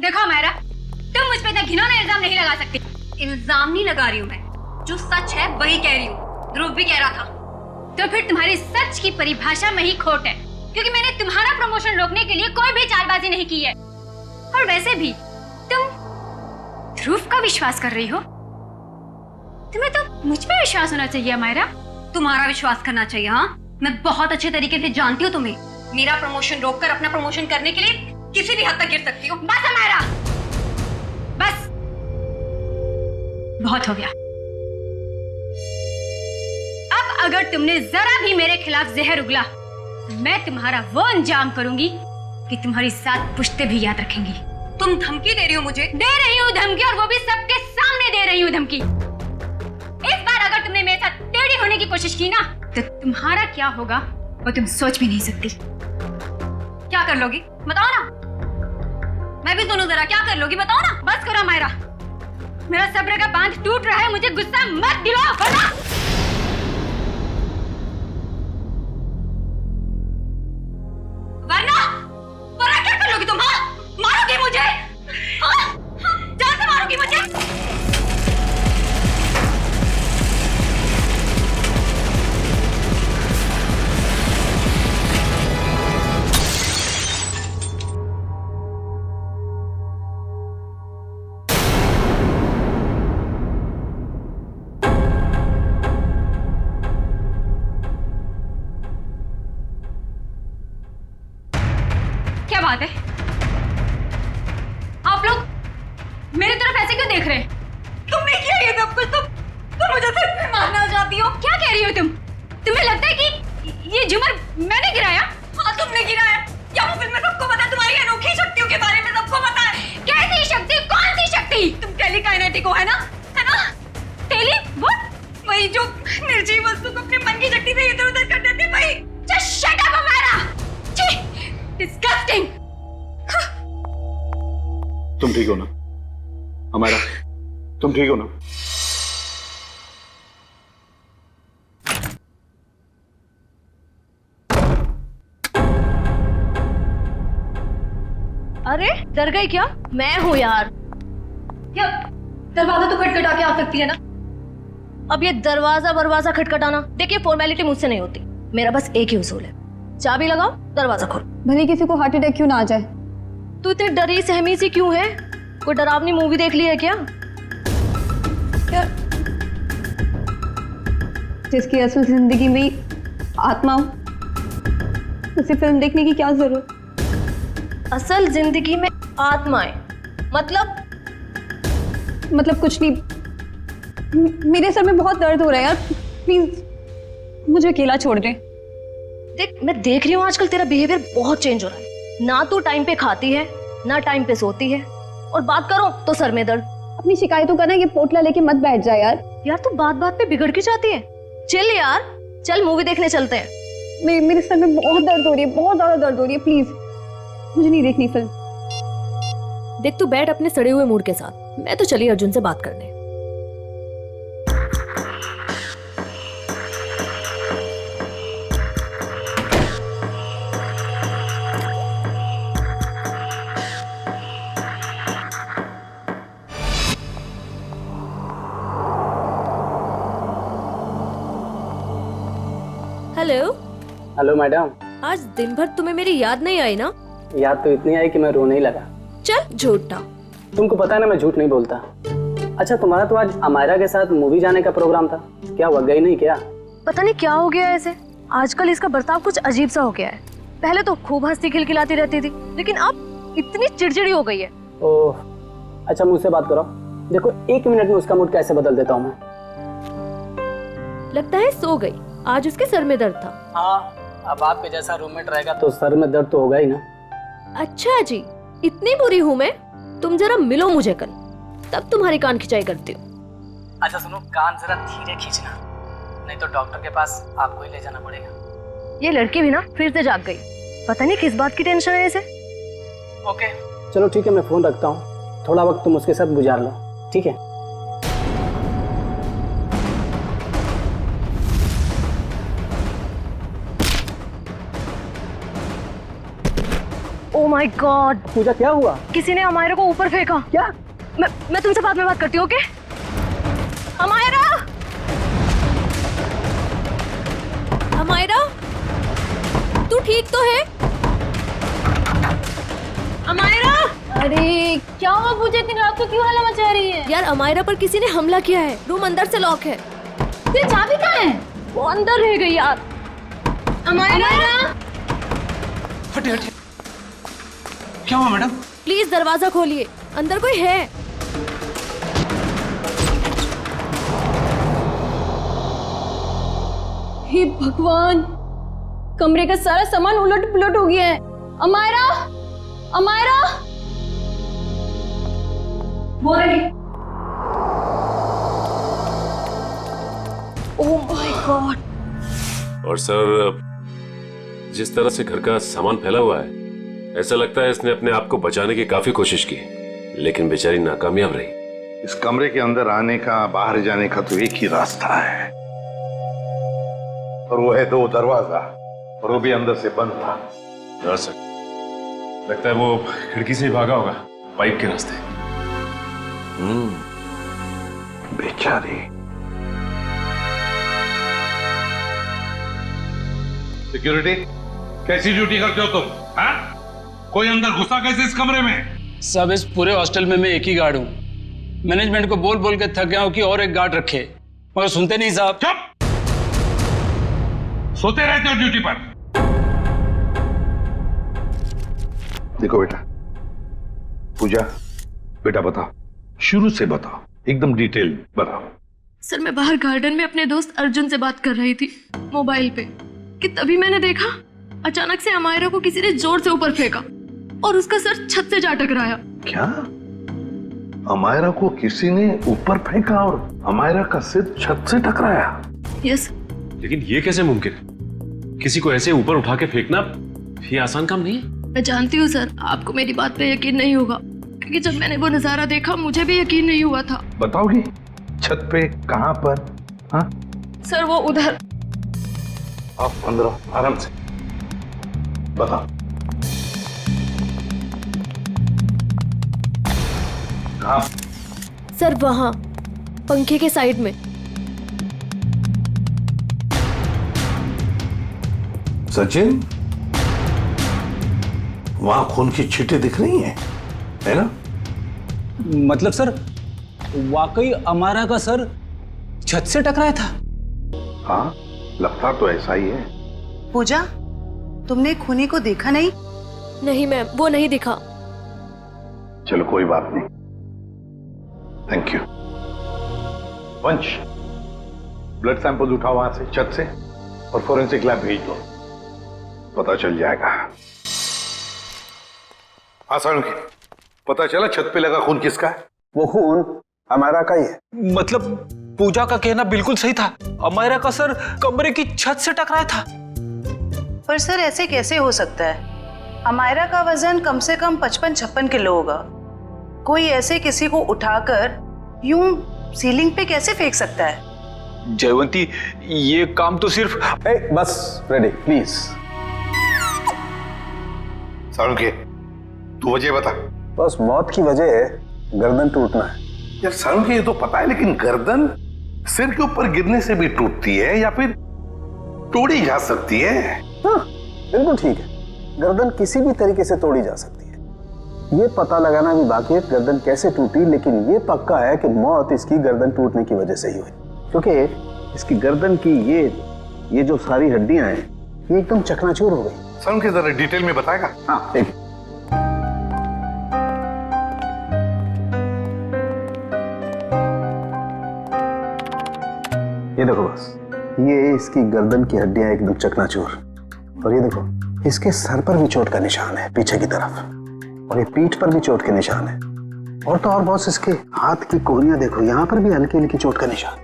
देखो मेरा, तुम तुम मुझ पे इतना घिनौना इल्जाम नहीं लगा सकती। इल्जाम नहीं लगा रही हूँ मैं, जो सच है वही कह रही हूँ। ध्रुव भी कह रहा था। तो फिर तुम्हारी सच की परिभाषा में ही खोट है, क्योंकि मैंने तुम्हारा प्रमोशन रोकने के लिए कोई भी चालबाजी नहीं की है। और वैसे भी तुम ध्रुव का विश्वास कर रही हो। तुम्हें तो मुझ पे विश्वास होना चाहिए अमायरा। तुम्हारा विश्वास करना चाहिए। हाँ, मैं बहुत अच्छे तरीके से जानती हूँ तुम्हें। मेरा प्रमोशन रोककर अपना प्रमोशन करने के लिए किसी भी हद तक गिर सकती हो। बस अमायरा, बस बहुत हो गया। अब अगर तुमने जरा भी मेरे खिलाफ जहर उगला तो मैं तुम्हारा वो अंजाम करूंगी कि तुम्हारी 7 पुश्तें भी याद रखेंगी। तुम धमकी दे रही हो मुझे? दे रही हूँ धमकी, और वो भी सबके सामने दे रही हूँ धमकी। इस बार अगर तुमने मेरे साथ टेढ़ी होने की कोशिश की ना, तो तुम्हारा क्या होगा वो तुम सोच भी नहीं सकती। क्या कर लोगी बताओ ना, मैं भी सुनूं जरा। क्या कर लोगी बताओ ना। बस करो मायरा, मेरा सब्र का बांध टूट रहा है। मुझे गुस्सा मत दिलाओ वरना क्या कर लोगी तुम? हाँ, मारोगी मुझे? हाँ, जान से मारोगी मुझे? क्या बात है? आप लोग मेरी तरफ ऐसे क्यों देख रहे हैं? तुमने किया ये सब कुछ? तुम मुझे सिर्फ मारना चाहती हो? क्या कह रही हो तुम? तुम्हें लगता है कि ये झूमर मैंने गिराया? हाँ, तुमने गिराया। क्या वो फिल्म में सबको पता है? तुम्हारी अनोखी शक्तियों के बारे में सबको पता है। कैसी शक्ति? कौन सी शक्ति? तुम टेलीकाइनेटिक हो, है ना? है ना? Tele what? वही जो निर्जीव वस्तु को अपने मन की शक्ति से इधर उधर कर देते, वही। Just shut up Amaira. Disgusting. तुम ठीक हो ना अमायरा? तुम ठीक हो ना? अरे डर गई क्या? मैं हूँ यार। क्या दरवाजा तो खटखटा के आ सकती है ना? अब ये दरवाजा खटखटाना, देखिए फॉर्मेलिटी मुझसे नहीं होती। मेरा बस एक ही उसूल है, चाबी लगाओ, दरवाजा खोलो। भले किसी को हार्ट अटैक क्यों ना आ जाए। तू इतनी डरी सहमी सी क्यों है? कोई डरावनी मूवी देख ली है क्या? जिसकी असल जिंदगी में आत्मा हो, उसे फिल्म देखने की क्या जरूरत? असल जिंदगी में आत्माएं मतलब कुछ नहीं। मेरे सर में बहुत दर्द हो रहा है यार, प्लीज मुझे अकेला छोड़ दे। देख, मैं देख रही हूँ आजकल तेरा बिहेवियर बहुत चेंज हो रहा है। ना तू टाइम पे खाती है, ना टाइम पे सोती है, और बात करो तो सर में दर्द। अपनी शिकायतों का ना ये पोटला लेके मत बैठ जा यार। यार तू बात बात पे बिगड़ के जाती है। चल यार, चल मूवी देखने चलते हैं। मेरे सर में बहुत दर्द हो रही है, बहुत ज्यादा दर्द हो रही है। प्लीज मुझे नहीं देखनी फिल्म। देख तू बैठ अपने सड़े हुए मूड के साथ, मैं तो चली अर्जुन से बात करने। हेलो। Hello madam. आज दिन भर तुम्हें मेरी याद नहीं आई ना? याद तो इतनी आई कि मैं रोने ही लगा। चल झूठा। तुमको पता है ना मैं झूठ नहीं बोलता। अच्छा तुम्हारा तो आज अमायरा के साथ मूवी जाने का प्रोग्राम था, क्या हुआ, गई नहीं क्या? पता नहीं क्या हो गया ऐसे, आजकल इसका बर्ताव कुछ अजीब सा हो गया है। पहले तो खूब हंसती खिलखिलाती रहती थी, लेकिन अब इतनी चिड़चिड़ी हो गई है। ओह अच्छा, मुझसे बात करो। देखो 1 मिनट में उसका मूड कैसे बदल देता हूँ मैं। लगता है सो गई, आज उसके सर में दर्द था। हाँ, अब आपके जैसा रूममेट रहेगा तो सर में दर्द तो होगा ही ना। अच्छा जी, इतनी बुरी हूँ मैं? तुम जरा मिलो मुझे कल, तब तुम्हारी कान खिंचाई करती हूँ। अच्छा सुनो, कान जरा धीरे खींचना, नहीं तो डॉक्टर के पास आपको ही ले जाना पड़ेगा। ये लड़की भी ना फिर से जाग गई, पता नहीं किस बात की टेंशन है इसे। ओके चलो ठीक है, मैं फोन रखता हूँ, थोड़ा वक्त तुम उसके साथ गुजार लो, ठीक है? ओह माय गॉड, पूजा क्या हुआ? किसी ने अमायरा को ऊपर फेंका। क्या? मैं तुमसे बाद में बात करती हूँ, ओके? अमायरा! अमायरा, तू ठीक तो है? अमायरा! अरे क्या हुआ पूजा, इतनी रात को क्यों हल्ला मचा रही है? यार अमायरा पर किसी ने हमला किया है, रूम अंदर से लॉक है। तेरी चाबी कहाँ है? वो अंदर रह गई यार। अमायरा! हटे हटे, क्या हुआ मैडम? प्लीज दरवाजा खोलिए, अंदर कोई है। हे भगवान, कमरे का सारा सामान उलट पुलट हो गया है। अमायरा! अमायरा! वो रही। Oh my God. और सर, जिस तरह से घर का सामान फैला हुआ है, ऐसा लगता है इसने अपने आप को बचाने की काफी कोशिश की, लेकिन बेचारी नाकामयाब रही। इस कमरे के अंदर आने का, बाहर जाने का तो एक ही रास्ता है, और वो है 2 दरवाजा, और वो भी अंदर से बंद था। हाँ सर, लगता है वो खिड़की से ही भागा होगा, पाइप के रास्ते। बेचारी। सिक्योरिटी, कैसी ड्यूटी करते हो तुम? हाँ? कोई अंदर घुसा कैसे इस कमरे में? सब इस पूरे हॉस्टल में मैं एक ही गार्ड हूँ। मैनेजमेंट को बोल बोल के थक गया हूँ कि और एक गार्ड रखे, मगर सुनते नहीं साहब। चुप! सोते रहते हो ड्यूटी पर। देखो बेटा, पूजा, बेटा बताओ, शुरू से बताओ, एकदम डिटेल बताओ। सर, मैं बाहर गार्डन में अपने दोस्त अर्जुन से बात कर रही थी मोबाइल पे, कि तभी मैंने देखा अचानक से अमायरा को किसी ने जोर से ऊपर फेंका और उसका सर छत से जा टकराया। क्या? अमायरा को किसी ने ऊपर फेंका और अमायरा का सिर छत से टकराया? यस। लेकिन ये कैसे मुमकिन है? किसी को ऐसे ऊपर उठा के फेंकना ये आसान काम नहीं है। मैं जानती हूँ सर, आपको मेरी बात पे यकीन नहीं होगा, क्योंकि जब मैंने वो नजारा देखा मुझे भी यकीन नहीं हुआ था। बताओगी छत पे कहां पर? हाँ सर, वो उधर। आप अंदर आओ, आराम से बताओ। कहां? सर वहां, पंखे के साइड में। सचिन, वहां खून की छींटें दिख रही हैं, है ना? मतलब सर, वाकई अमायरा का सर छत से टकराया था? हाँ, लगता तो ऐसा ही है। पूजा, तुमने खूनी को देखा नहीं? नहीं मैम, वो नहीं दिखा। चलो कोई बात नहीं, थैंक यू। वंश, ब्लड सैंपल उठाओ वहां से, छत से, और फोरेंसिक लैब भेज दो, पता चल जाएगा। आसान की पता चला छत पे लगा खून किसका है? वो खून अमायरा का ही है। मतलब पूजा का कहना बिल्कुल सही था, अमायरा का सर कमरे की छत से टकराया था। पर सर, ऐसे कैसे हो सकता है? अमायरा का वजन कम से कम 55-56 किलो होगा। कोई ऐसे किसी को उठाकर यूं सीलिंग पे कैसे फेंक सकता है? जयवंती, ये काम तो सिर्फ बस रेडी प्लीज। सारुके, तू वजह बता। बस मौत की वजह है गर्दन टूटना है। यार सारुके, ये तो पता है, लेकिन गर्दन सिर के ऊपर गिरने से भी टूटती है या फिर तोड़ी जा सकती है? हाँ, बिल्कुल ठीक है, गर्दन किसी भी तरीके से तोड़ी जा सकती है। ये पता लगाना भी बाकी है गर्दन कैसे टूटी, लेकिन ये पक्का है कि मौत इसकी गर्दन टूटने की वजह से ही हुई, क्योंकि इसकी गर्दन की ये जो सारी हड्डियां हैं ये एकदम चकनाचूर हो गई। सर, के जरा डिटेल में बताएगा? हाँ, एक ये देखो, बस ये इसकी गर्दन की हड्डियां एकदम चकनाचूर, और ये देखो इसके सर पर भी चोट का निशान है पीछे की तरफ, और ये पीठ पर भी चोट के निशान है, और तो और बॉस इसके हाथ की कोहनियां देखो, यहाँ पर भी हल्की हल्की चोट का निशान।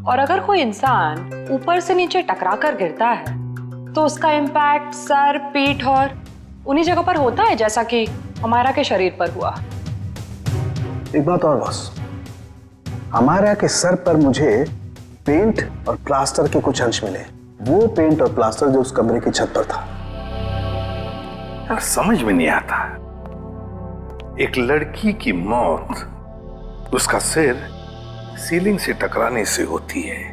और अगर कोई इंसान ऊपर से नीचे टकरा कर गिरता है तो उसका इम्पैक्ट सर, पीठ और उन्हीं जगह पर होता है जैसा कि अमायरा के शरीर पर हुआ। एक बात और बॉस, अमायरा के सर पर मुझे पेंट और प्लास्टर के कुछ अंश मिले, वो पेंट और प्लास्टर जो उस कमरे की छत पर था। यार समझ में नहीं आता, एक लड़की की मौत उसका सिर सीलिंग से टकराने से होती है,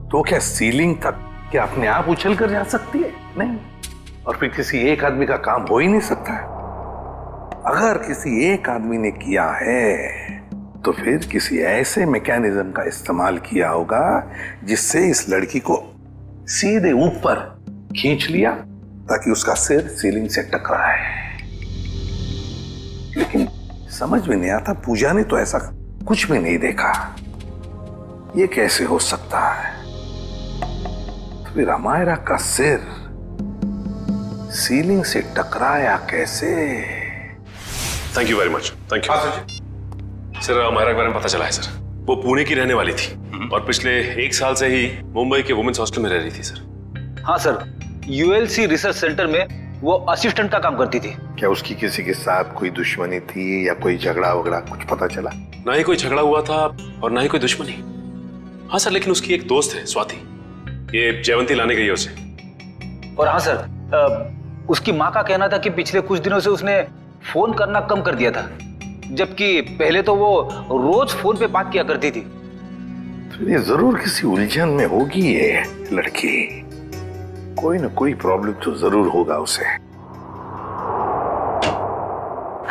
तो क्या सीलिंग तक क्या अपने आप उछल कर जा सकती है? नहीं। और फिर किसी एक आदमी का काम हो ही नहीं सकता है। अगर किसी एक आदमी ने किया है तो फिर किसी ऐसे मैकेनिज्म का इस्तेमाल किया होगा जिससे इस लड़की को सीधे ऊपर खींच लिया ताकि उसका सिर सीलिंग से टकराए। लेकिन समझ में नहीं आता, पूजा ने तो ऐसा कुछ भी नहीं देखा। ये कैसे हो सकता है? तो फिर अमायरा का सिर सीलिंग से टकराया कैसे? Thank you very much. Thank you sir. Amaira के बारे में पता चला है सर, वो पुणे की रहने वाली थी और पिछले 1 साल से ही मुंबई के वुमेन्स हॉस्टल में रह रही थी सर। हाँ सर, यूएलसी रिसर्च सेंटर में वो असिस्टेंट का काम करती थी। क्या उसकी किसी के साथ कोई दुश्मनी थी या कोई झगड़ा वगड़ा कुछ पता चला? ना ही कोई झगड़ा हुआ था और ना ही कोई दुश्मनी। हाँ सर, लेकिन उसकी एक दोस्त है स्वाति, ये जयवंती लाने गई है उसे। और हाँ सर, उसकी माँ का कहना था कि पिछले कुछ दिनों से उसने फोन करना कम कर दिया था, जबकि पहले तो वो रोज फोन पे बात किया करती थी। तो ये जरूर किसी उलझन में होगी ये लड़की, कोई ना कोई प्रॉब्लम तो जरूर होगा उसे।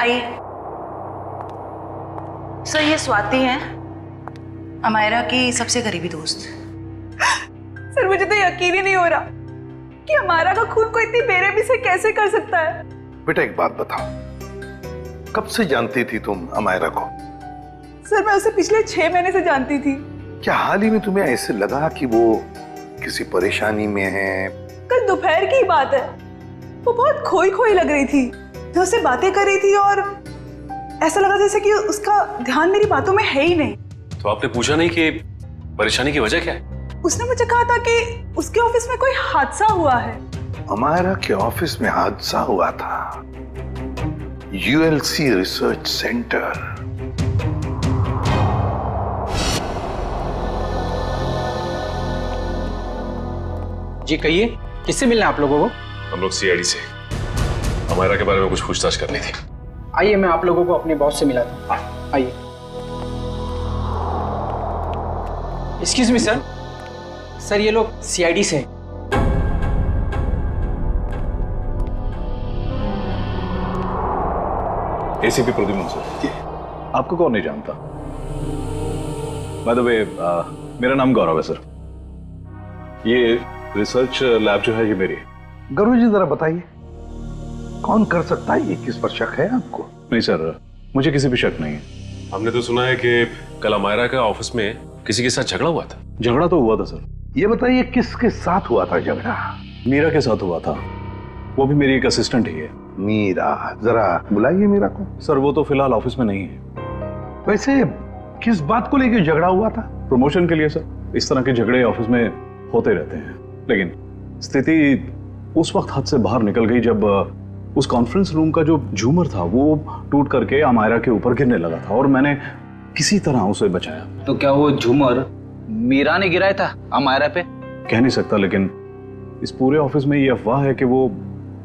आइए सर, ये स्वाति है, अमायरा की सबसे करीबी दोस्त। सर मुझे तो यकीन ही नहीं हो रहा कि हमारा का खून कोई इतनी बेरहमी से कैसे कर सकता है। बेटा एक बात बताओ, कब से जानती थी तुम अमायरा को? सर मैं उसे पिछले 6 महीने से जानती थी। क्या हाल ही में तुम्हें ऐसे लगा कि वो किसी परेशानी में है? कल दोपहर की बात है, वो बहुत खोई खोई लग रही थी। मैं उससे बातें कर रही थी और ऐसा लगा जैसे कि उसका ध्यान मेरी बातों में है ही नहीं। तो आपने पूछा नहीं कि परेशानी की वजह क्या है? उसने मुझे कहा था कि उसके ऑफिस में कोई हादसा हुआ है। अमायरा के ऑफिस में हादसा हुआ था? ULC research centre. जी कहिए, किससे मिलना है आप लोगों को? हम लोग सीआईडी से अमायरा के बारे में कुछ पूछताछ करनी थी। आइए, मैं आप लोगों को अपने बॉस से मिला था। आइए। एक्सक्यूज मी सर, सर ये लोग सीआईडी से हैं। ACP Pradyuman sir. आपको कौन नहीं जानता? बाय द वे, मेरा नाम गौरव है सर। ये रिसर्च लैब जो है ये मेरी है। गौरव जी जरा बताइए, कौन कर सकता है ये? किस पर शक है आपको? नहीं सर, मुझे किसी भी शक नहीं है। हमने तो सुना है कि कल अमायरा का ऑफिस में किसी के साथ झगड़ा हुआ था। झगड़ा तो हुआ था सर। ये बताइए किसके साथ हुआ था झगड़ा? मीरा के साथ हुआ था, वो भी मेरी एक असिस्टेंट ही है। मीरा, जरा बुलाइए मीरा को। सर वो तो फिलहाल ऑफिस में नहीं है। वैसे किस बात को लेकर झगड़ा हुआ था? प्रमोशन के लिए सर। इस तरह के झगड़े ऑफिस में होते रहते हैं, लेकिन स्थिति उस वक्त हद से बाहर निकल गई जब उस कॉन्फ्रेंस रूम का जो झूमर था वो टूट करके अमायरा के ऊपर गिरने लगा था और मैंने किसी तरह उसे बचाया। तो क्या वो झूमर मीरा ने गिराया था अमायरा पे? कह नहीं सकता, लेकिन इस पूरे ऑफिस में ये अफवाह है कि वो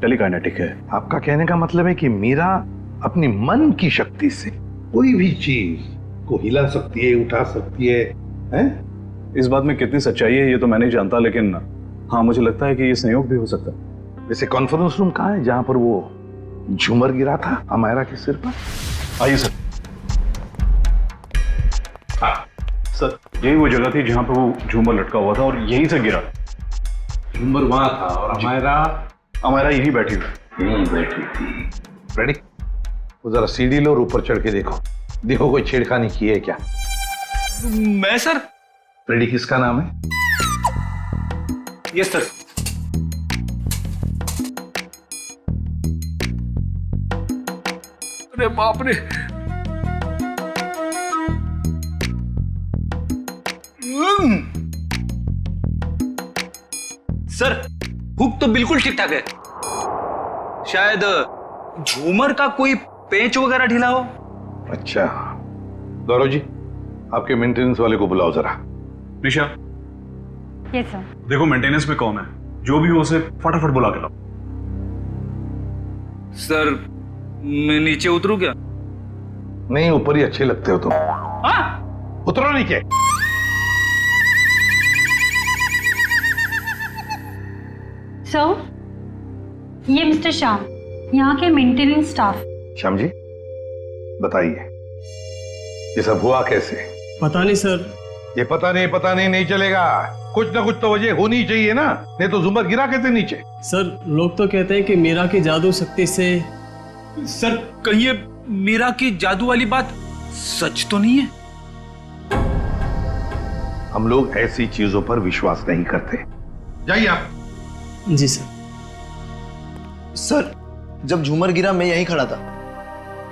टेलीकाइनेटिक है। आपका कहने का मतलब है कि मीरा अपनी मन की शक्ति से कोई भी चीज को हिला सकती है, उठा सकती है, हैं? इस बात में कितनी सच्चाई है ये तो मैं नहीं जानता, लेकिन हाँ मुझे लगता है कि ये संयोग भी हो सकता है। वैसे कॉन्फ्रेंस रूम कहाँ है जहां पर वो झूमर गिरा था अमायरा के सिर पर? आइए सर। हाँ सर, यही वो जगह थी जहां पर वो झूमर लटका हुआ था और यहीं से गिरा। झूमर वहां था और अमायरा यहीं बैठी थी। रेडी? वो जरा सीढ़ी लो और ऊपर चढ़ के देखो, देखो कोई छेड़खानी की है क्या? मैं सर? रेडी, किसका नाम है? Yes sir. अरे बाप रे, सर हुक तो बिल्कुल ठीक ठाक है, शायद झूमर का कोई पेंच वगैरह ढीला हो। अच्छा, गौरव जी आपके मेंटेनेंस वाले को बुलाओ जरा। निशा। Yes sir. देखो मेंटेनेंस में कौन है, जो भी हो उसे फटाफट बुला के लाओ। सर मैं नीचे उतरूं क्या? नहीं, ऊपर ही अच्छे लगते हो तुम। उतरो नीचे। सर, ये मिस्टर श्याम, यहाँ के मेंटेनेंस स्टाफ। श्याम जी, बताइए ये सब हुआ कैसे? पता नहीं सर। ये पता नहीं नहीं चलेगा। कुछ ना कुछ तो वजह होनी चाहिए ना, नहीं तो झूमर गिरा कैसे नीचे? सर, लोग तो कहते हैं कि मीरा की जादू शक्ति से। सर, कहिए मीरा की जादू वाली बात सच तो नहीं है? हम लोग ऐसी चीजों पर विश्वास नहीं करते। जाइए आप। जी सर। सर, जब झूमर गिरा मैं यहीं खड़ा था।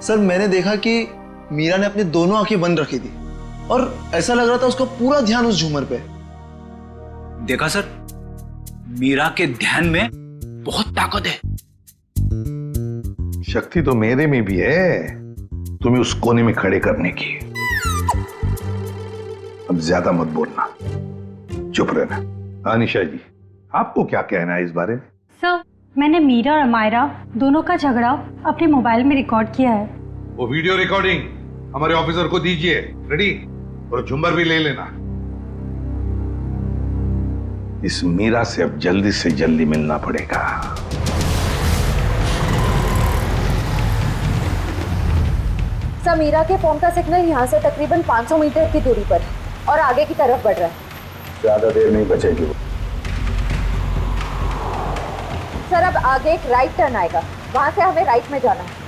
सर, मैंने देखा कि मीरा ने अपनी दोनों आंखें बंद रखी थी और ऐसा लग रहा था उसका पूरा ध्यान उस झूमर पे। देखा सर, मीरा के ध्यान में बहुत ताकत है। शक्ति तो मेरे में भी है, तुम्हें उस कोने में खड़े करने की। अब ज्यादा मत बोलना, चुप रहना। अनिशा जी, आपको क्या कहना है इस बारे में? सर, मैंने मीरा और अमायरा दोनों का झगड़ा अपने मोबाइल में रिकॉर्ड किया है। वो वीडियो रिकॉर्डिंग हमारे ऑफिसर को दीजिए। रेडी? और झुम्बर भी ले लेना। इस मीरा से अब जल्दी से जल्दी मिलना पड़ेगा। सर, मीरा के फोन का सिग्नल यहाँ से तकरीबन 500 मीटर की दूरी पर है और आगे की तरफ बढ़ रहा है। ज्यादा देर नहीं बचेगी। सर, अब आगे एक राइट टर्न आएगा, वहां से हमें राइट में जाना है।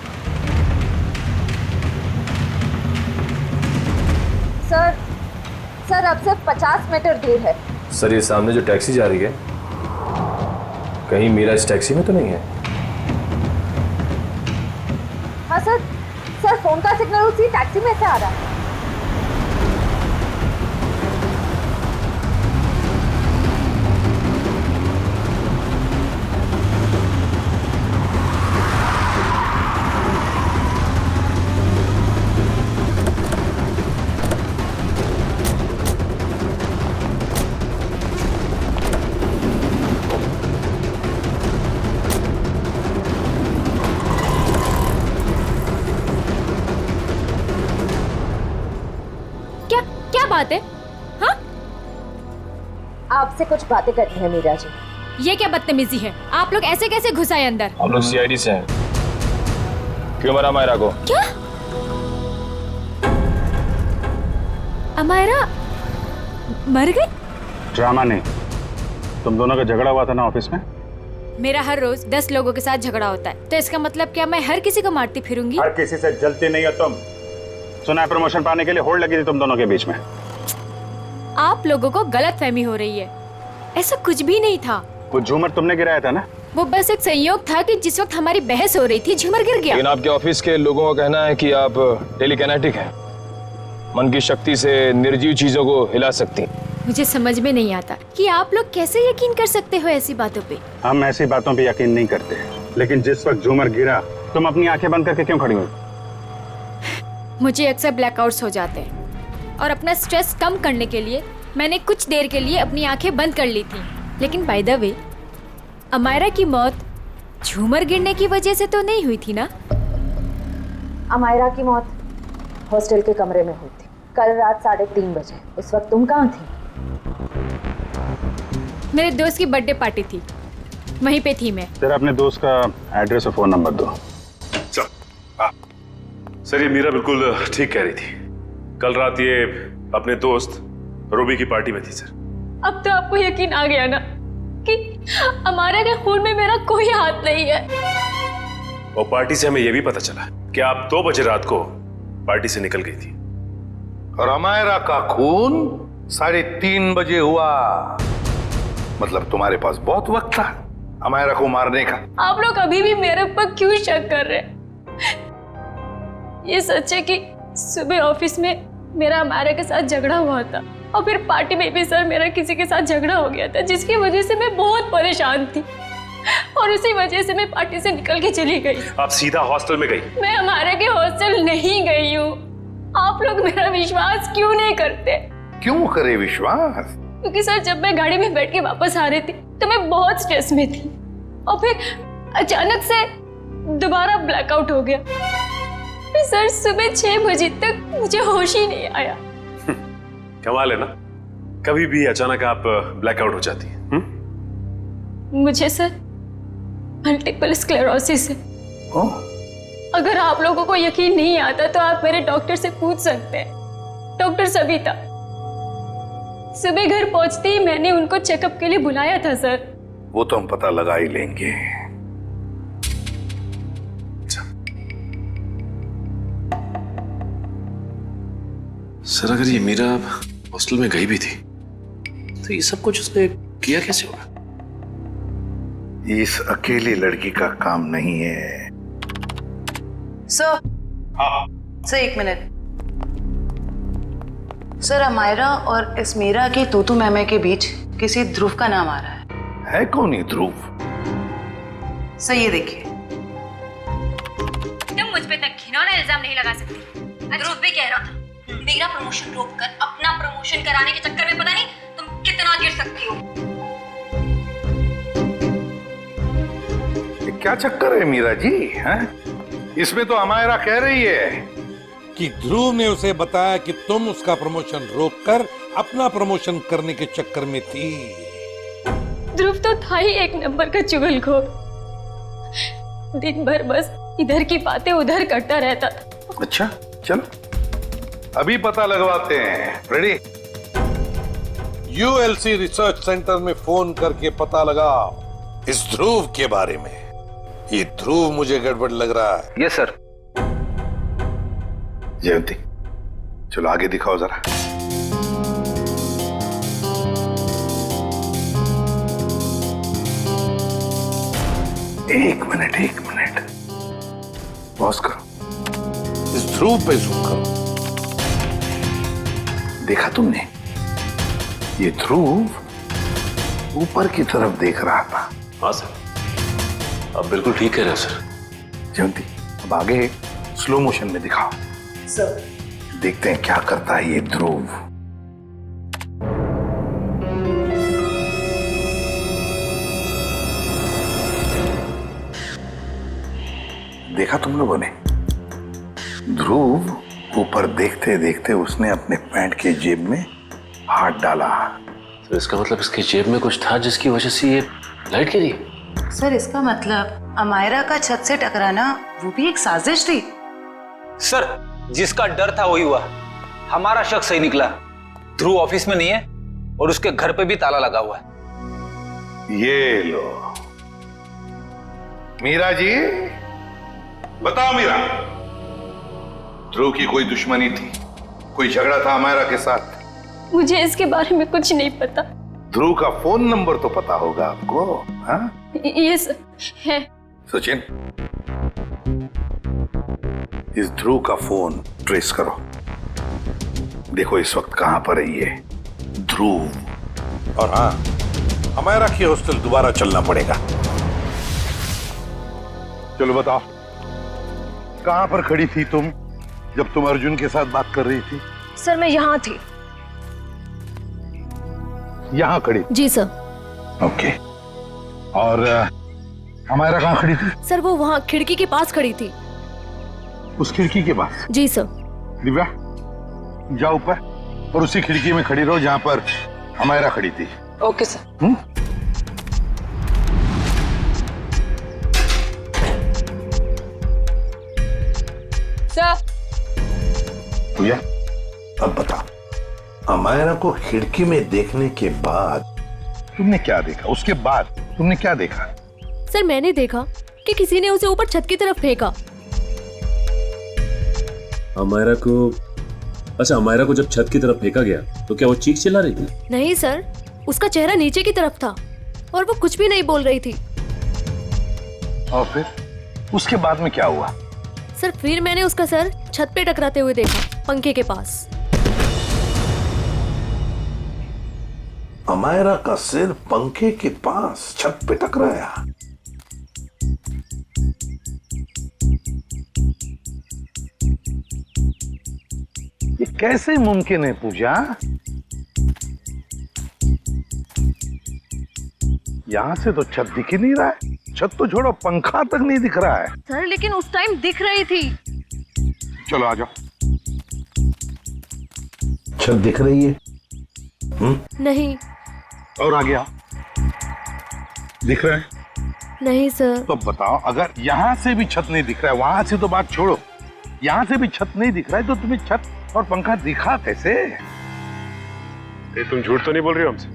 सर अब से 50 मीटर दूर है। सर, ये सामने जो टैक्सी जा रही है, कहीं मीरा इस टैक्सी में तो नहीं है? हाँ सर, फोन का सिग्नल उसी टैक्सी में से आ रहा है। बात है? हाँ? आपसे कुछ बातें करनी है मीरा जी। ये क्या बदतमीजी है? आप लोग ऐसे कैसे घुस आए अंदर? हम लोग सीआईडी से हैं। क्यों मरा अमायरा को? क्या? अमायरा मर गई? ड्रामा नहीं, तुम दोनों का झगड़ा हुआ था ना ऑफिस में। मेरा हर रोज 10 लोगों के साथ झगड़ा होता है, तो इसका मतलब क्या मैं हर किसी को मारती फिरूंगी? हर किसी से जलती नहीं हो तुम। सुना है प्रमोशन पाने के लिए होड़ लगी थी तुम दोनों के बीच में। आप लोगों को गलतफहमी हो रही है, ऐसा कुछ भी नहीं था। वो झूमर तुमने गिराया था ना? वो बस एक संयोग था कि जिस वक्त हमारी बहस हो रही थी झूमर गिर गया। लेकिन आपके ऑफिस के लोगों का कहना है कि आप टेलीकिनेटिक हैं, मन की शक्ति से निर्जीव चीजों को हिला सकती। मुझे समझ में नहीं आता कि आप लोग कैसे यकीन कर सकते हो ऐसी बातों पे। हम ऐसी बातों पे यकीन नहीं करते, लेकिन जिस वक्त झूमर गिरा तुम अपनी आंखें बंद करके क्यों खड़ी हुई? मुझे अक्सर ब्लैकआउट्स हो जाते हैं और अपना स्ट्रेस कम करने के लिए मैंने कुछ देर के लिए अपनी आंखें बंद कर ली थी। लेकिन बाय द वे, अमायरा की मौत झूमर गिरने की वजह से तो नहीं हुई थी ना? अमायरा की मौत हॉस्टल के कमरे में हुई थी कल रात 3:30 बजे। उस वक्त तुम कहाँ थी? मेरे दोस्त की बर्थडे पार्टी थी, वहीं पे थी मैं। जरा अपने दोस्त का एड्रेस और फोन नंबर दो। सर, ये मीरा बिल्कुल ठीक कह रही थी। कल रात ये अपने दोस्त रूबी की पार्टी में थी सर। अब तो आपको यकीन आ गया ना कि अमायरा के खून में मेरा कोई हाथ नहीं है। और पार्टी से हमें यह भी पता चला कि आप 2 बजे रात को पार्टी से निकल गई थी। और अमायरा का खून 3:30 बजे हुआ। मतलब तुम्हारे पास बहुत वक्त था अमायरा को मारने का। आप लोग अभी भी मेरे ऊपर क्यों शक कर रहे हैं? ये सच है कि सुबह ऑफिस में मेरा अमायरा के साथ झगड़ा हुआ था और फिर पार्टी में भी सर मेरा किसी के साथ झगड़ा हो गया था, जिसकी वजह से मैं बहुत परेशान थी और उसी वजह से मैं पार्टी से निकल के चली गई। आप सीधा हॉस्टल में गई? मैं अमायरा के हॉस्टल नहीं गई हूँ। आप लोग मेरा विश्वास क्यों नहीं करते? क्यों करे विश्वास? क्योंकि सर जब मैं गाड़ी में बैठ के वापस आ रही थी तो मैं बहुत स्ट्रेस में थी और फिर अचानक से दोबारा ब्लैकआउट हो गया। फिर सर सुबह 6 बजे तक मुझे होश ही नहीं आया। कमाल है ना, कभी भी अचानक आप ब्लैकआउट हो जाती हैं। मुझे सर मल्टीपल स्क्लेरोसिस है। अगर आप लोगों को यकीन नहीं आता तो आप मेरे डॉक्टर से पूछ सकते हैं, डॉक्टर सविता। सुबह घर पहुंचते ही मैंने उनको चेकअप के लिए बुलाया था सर। वो तो हम पता लगा ही लेंगे। सर अगर ये मीरा हॉस्टल में गई भी थी तो ये सब कुछ उसने किया कैसे होगा? इस अकेली लड़की का काम नहीं है। सर, सर एक मिनट। सर, अमायरा और इस मीरा की तूतू मैमे के बीच किसी ध्रुव का नाम आ रहा है कौन ये ध्रुव? सर ये देखिए। तुम मुझ पे तक घिनौना इल्जाम नहीं लगा सकती। ध्रुव भी कह रहा था मेरा प्रमोशन रोककर अपना प्रमोशन कराने के चक्कर में पता नहीं तुम कितना गिर सकती हो। ये क्या चक्कर है मीरा जी? हैं? इसमें तो अमायरा कह रही है कि ध्रुव ने उसे बताया कि तुम उसका प्रमोशन रोककर अपना प्रमोशन करने के चक्कर में थी। ध्रुव तो था ही एक नंबर का चुगलखोर। दिन भर बस इधर की बातें उधर करता रहता था। अच्छा चल अभी पता लगवाते हैं। रेडी? यूएलसी रिसर्च सेंटर में फोन करके पता लगाओ इस ध्रुव के बारे में। ये ध्रुव मुझे गड़बड़ लग रहा है। Yes sir. जयंती चलो आगे दिखाओ जरा। एक मिनट पॉज करो। इस ध्रुव पे जूम करो। देखा तुमने? ये ध्रुव ऊपर की तरफ देख रहा था। हाँ सर, आप बिल्कुल ठीक कह रहे हैं सर। जयंती अब आगे स्लो मोशन में दिखाओ। सर देखते हैं क्या करता है ये ध्रुव। देखा तुम लोगों ने? ध्रुव ऊपर देखते देखते उसने अपने पैंट के जेब में हाथ डाला। तो इसका मतलब इसकी जेब में कुछ था जिसकी वजह से ये लाइट गिरी। सर इसका मतलब अमायरा का छत से टकराना वो भी एक साजिश थी। सर जिसका डर था वही हुआ। हमारा शक सही निकला। ध्रुव ऑफिस में नहीं है और उसके घर पे भी ताला लगा हुआ है। ये लो मीरा जी, बताओ मीरा, ध्रुव की कोई दुश्मनी थी? कोई झगड़ा था अमायरा के साथ? मुझे इसके बारे में कुछ नहीं पता। ध्रुव का फोन नंबर तो पता होगा आपको? हाँ? यस है। सचिन इस ध्रुव का फोन ट्रेस करो। देखो इस वक्त कहां पर है ये ध्रुव। और हाँ, अमायरा की हॉस्टल दोबारा चलना पड़ेगा। चलो बताओ कहां पर खड़ी थी तुम जब तुम अर्जुन के साथ बात कर रही थी? सर मैं यहाँ थी। यहां खड़ी? जी सर। ओके। और अमायरा कहां खड़ी थी? सर वो वहाँ खिड़की के पास खड़ी थी। उस खिड़की के पास? जी सर। दिव्या जाओ ऊपर और उसी खिड़की में खड़ी रहो जहां पर अमायरा खड़ी थी। Okay sir. सर भैया अब बताओ, अमायरा को खिड़की में देखने के बाद तुमने क्या देखा? उसके बाद तुमने क्या देखा? सर मैंने देखा कि किसी ने उसे ऊपर छत की तरफ फेंका। अमायरा को, अच्छा अमायरा को जब छत की तरफ फेंका गया तो क्या वो चीख चिल्ला रही थी? नहीं सर, उसका चेहरा नीचे की तरफ था और वो कुछ भी नहीं बोल रही थी। और फिर उसके बाद में क्या हुआ? सर फिर मैंने उसका सर छत पे टकराते हुए देखा, पंखे के पास। अमायरा का सिर पंखे के पास छत पे टकराया। ये कैसे मुमकिन है पूजा? यहां से तो छत दिख ही नहीं रहा है। छत तो छोड़ो, पंखा तक नहीं दिख रहा है। सर लेकिन उस टाइम दिख रही थी। चलो आ जाओ। छत दिख रही है? नहीं। और आ गया? दिख रहा है? नहीं सर। तो बताओ, अगर यहाँ से भी छत नहीं दिख रहा है, वहां से तो बात छोड़ो, यहाँ से भी छत नहीं दिख रहा है, तो तुम्हें छत और पंखा दिखा कैसे? तुम झूठ तो नहीं बोल रही हो हमसे?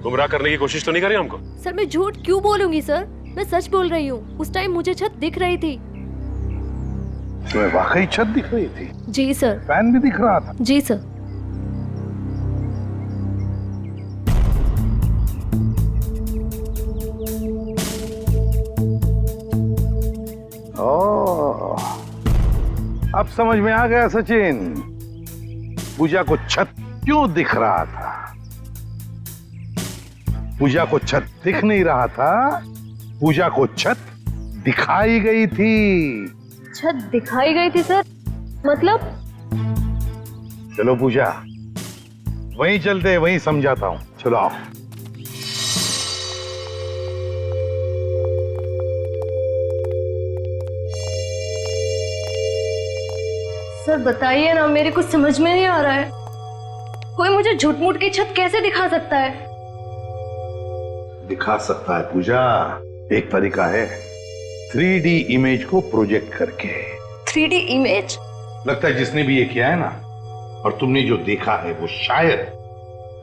गुमराह करने की कोशिश तो नहीं कर रही हमको? सर मैं झूठ क्यों बोलूंगी सर, मैं सच बोल रही हूँ। उस टाइम मुझे छत दिख रही थी। तुम्हें वाकई छत दिख रही थी? जी सर। फैन भी दिख रहा था? जी सर। ओह, अब समझ में आ गया सचिन, पूजा को छत क्यों दिख रहा था। पूजा को छत दिख नहीं रहा था, पूजा को छत दिखाई गई थी। छत दिखाई गई थी सर, मतलब? चलो पूजा, वहीं चलते, वहीं समझाता हूं। चलो आओ। सर बताइए ना, मेरे कुछ समझ में नहीं आ रहा है। कोई मुझे झूठ मूठ की छत कैसे दिखा सकता है? दिखा सकता है पूजा, एक तरीका है, 3D इमेज को प्रोजेक्ट करके। 3D image? लगता है जिसने भी ये किया है ना, और तुमने जो देखा है वो शायद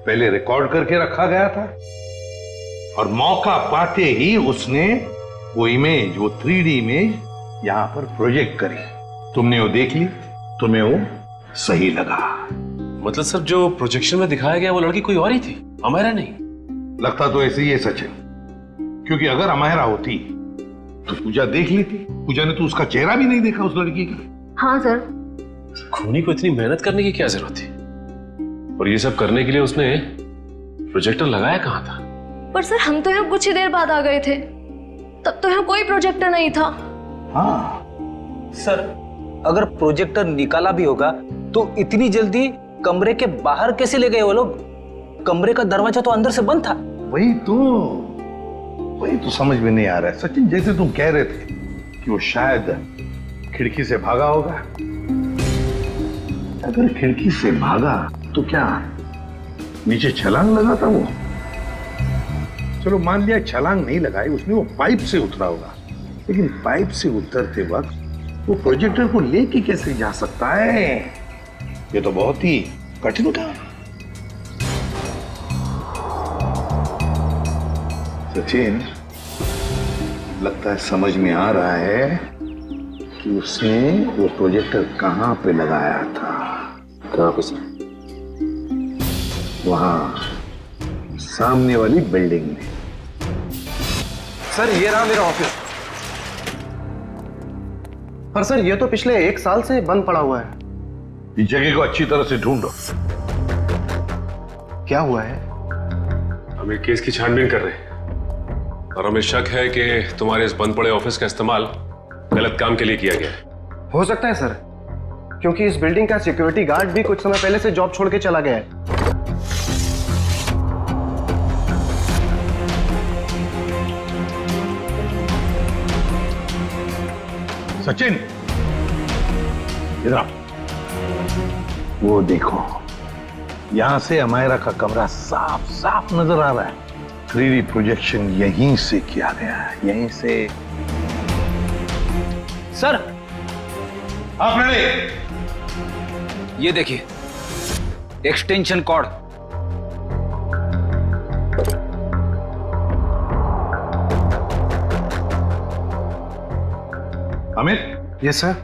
पहले रिकॉर्ड करके रखा गया था, और मौका पाते ही उसने वो इमेज, वो 3D इमेज यहां पर प्रोजेक्ट करी। तुमने वो देख ली, तुम्हें वो सही लगा। मतलब सर, जो प्रोजेक्शन में दिखाया गया वो लड़की कोई और ही थी, अमायरा नहीं? लगता तो ऐसे ही है सचिन, क्योंकि अगर अमायरा होती तो पूजा देख लेती। पूजा ने तो उसका चेहरा भी नहीं देखा उस लड़की का। हाँ सर। खूनी को इतनी मेहनत करने की क्या जरूरत थी? और ये सब करने के लिए उसने प्रोजेक्टर लगाया कहाँ था? पर सर हम तो यहाँ कुछ ही देर बाद आ गए थे, तब तो यहाँ कोई प्रोजेक्टर नहीं था। हाँ सर, अगर प्रोजेक्टर निकाला भी होगा तो इतनी जल्दी कमरे के बाहर कैसे ले गए वो लोग? कमरे का दरवाजा तो अंदर से बंद था। वही तो समझ में नहीं आ रहा है सचिन। जैसे तुम कह रहे थे कि वो शायद खिड़की से भागा होगा, अगर खिड़की से भागा तो क्या नीचे छलांग लगा था वो? चलो मान लिया छलांग नहीं लगाई उसने, वो पाइप से उतरा होगा, लेकिन पाइप से उतरते वक्त वो प्रोजेक्टर को लेके कैसे जा सकता है? ये तो बहुत ही कठिन काम। सचिन, लगता है समझ में आ रहा है कि उसने वो प्रोजेक्टर कहां पे लगाया था। कहां पे सर? वहां सामने वाली बिल्डिंग में। सर ये रहा मेरा ऑफिस। पर सर ये तो पिछले 1 साल से बंद पड़ा हुआ है। इस जगह को अच्छी तरह से ढूंढो। क्या हुआ है? हम एक केस की छानबीन कर रहे हैं और हमें शक है कि तुम्हारे इस बंद पड़े ऑफिस का इस्तेमाल गलत काम के लिए किया गया है। हो सकता है सर, क्योंकि इस बिल्डिंग का सिक्योरिटी गार्ड भी कुछ समय पहले से जॉब छोड़ के चला गया है। सचिन, इधर वो देखो, यहां से अमायरा का कमरा साफ साफ नजर आ रहा है। 3D प्रोजेक्शन यहीं से किया गया है, यहीं से। सर आप रेडी? ये देखिए, extension cord. Amit. Yes sir.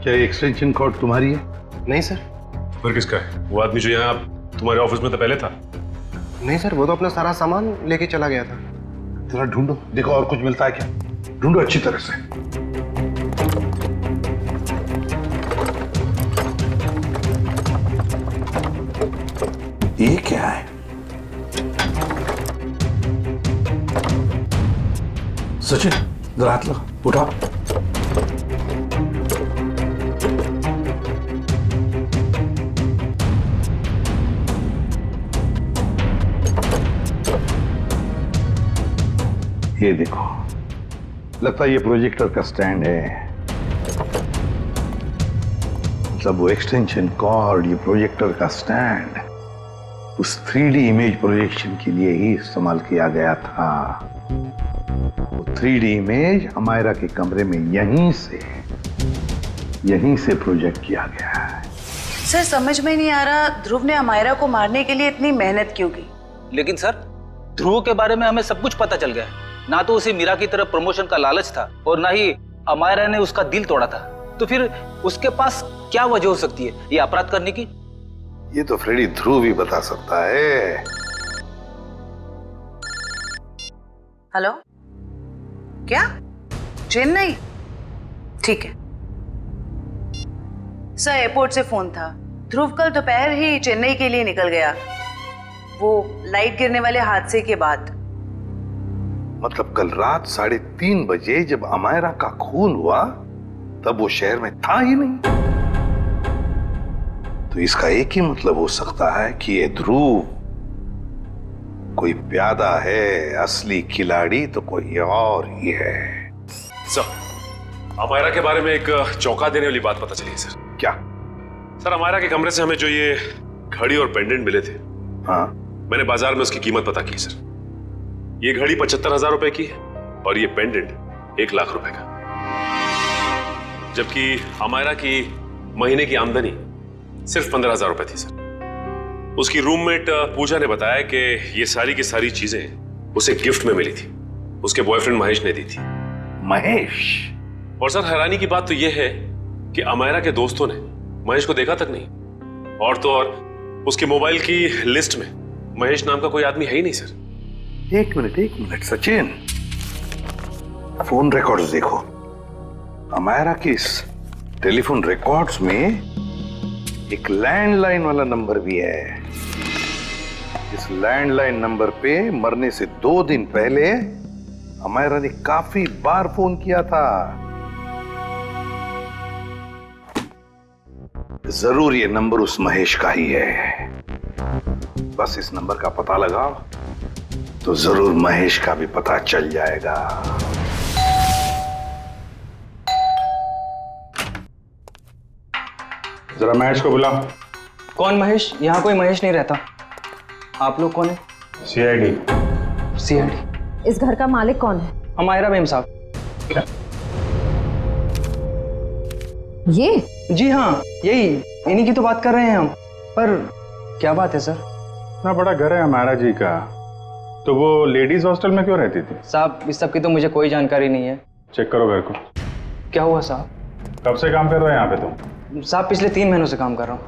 क्या ये एक्सटेंशन कॉर्ड तुम्हारी है? नहीं सर। फिर किसका है? वो आदमी जो यहाँ तुम्हारे ऑफिस में तो पहले था। नहीं सर, वो तो अपना सारा सामान लेके चला गया था। जरा ढूंढो, देखो और कुछ मिलता है क्या। ढूंढो अच्छी तरह से। ये क्या है? सचिन, जरा हाथ लो, उठाओ। ये देखो, लगता है ये प्रोजेक्टर का स्टैंड है। मतलब वो एक्सटेंशन कॉर्ड, ये प्रोजेक्टर का स्टैंड उस 3D इमेज प्रोजेक्शन के लिए ही इस्तेमाल किया गया था। वो 3D इमेज अमायरा के कमरे में यहीं से प्रोजेक्ट किया गया है। सर समझ में नहीं आ रहा ध्रुव ने अमायरा को मारने के लिए इतनी मेहनत क्यों की। लेकिन सर ध्रुव के बारे में हमें सब कुछ पता चल गया। ना तो उसे मीरा की तरफ प्रमोशन का लालच था और ना ही अमायरा ने उसका दिल तोड़ा था। तो फिर उसके पास क्या वजह हो सकती है ये अपराध करने की? ये तो फ्रेडी ध्रुव ही बता सकता है। हेलो, क्या चेन्नई? ठीक है सर, एयरपोर्ट से फोन था। ध्रुव कल दोपहर ही चेन्नई के लिए निकल गया, वो लाइट गिरने वाले हादसे के बाद। मतलब कल रात 3:30 बजे जब अमायरा का खून हुआ तब वो शहर में था ही नहीं। तो इसका एक ही मतलब हो सकता है कि ये ध्रुव कोई प्यादा है, असली खिलाड़ी तो कोई और ही है। सर, अमायरा के बारे में एक चौंका देने वाली बात पता चली है सर। क्या? सर, अमायरा के कमरे से हमें जो ये घड़ी और पेंडेंट मिले थे, हाँ, मैंने बाजार में उसकी कीमत पता की सर। ये घड़ी 75,000 रुपए की है और ये पेंडेंट 1 लाख रुपए का। जबकि अमायरा की महीने की आमदनी सिर्फ 15,000 रुपए थी सर। उसकी रूममेट पूजा ने बताया कि ये सारी की सारी चीजें उसे गिफ्ट में मिली थी, उसके बॉयफ्रेंड महेश ने दी थी। महेश? और सर हैरानी की बात तो यह है कि अमायरा के दोस्तों ने महेश को देखा तक नहीं, और तो और उसके मोबाइल की लिस्ट में महेश नाम का कोई आदमी है ही नहीं सर। एक मिनट सचिन, फोन रिकॉर्ड्स देखो। अमायरा के इस टेलीफोन रिकॉर्ड्स में एक लैंडलाइन वाला नंबर भी है। इस लैंडलाइन नंबर पे मरने से 2 दिन पहले अमायरा ने काफी बार फोन किया था। जरूर ये नंबर उस महेश का ही है। बस इस नंबर का पता लगाओ तो जरूर महेश का भी पता चल जाएगा। जरा महेश को बुलाओ। कौन महेश? यहाँ कोई महेश नहीं रहता। आप लोग कौन है? सीआईडी। इस घर का मालिक कौन है? अमायरा मेम साहब। ये? जी हाँ, यही, इन्हीं की तो बात कर रहे हैं हम। पर क्या बात है सर? इतना बड़ा घर है अमायरा जी का, तो वो लेडीज हॉस्टल में क्यों रहती थी? साहब इस सब की तो मुझे कोई जानकारी नहीं है। चेक करो घर को। क्या हुआ साहब? कब से काम कर रहे हो यहाँ पे तुम? साहब पिछले 3 महीनों से काम कर रहा हूँ।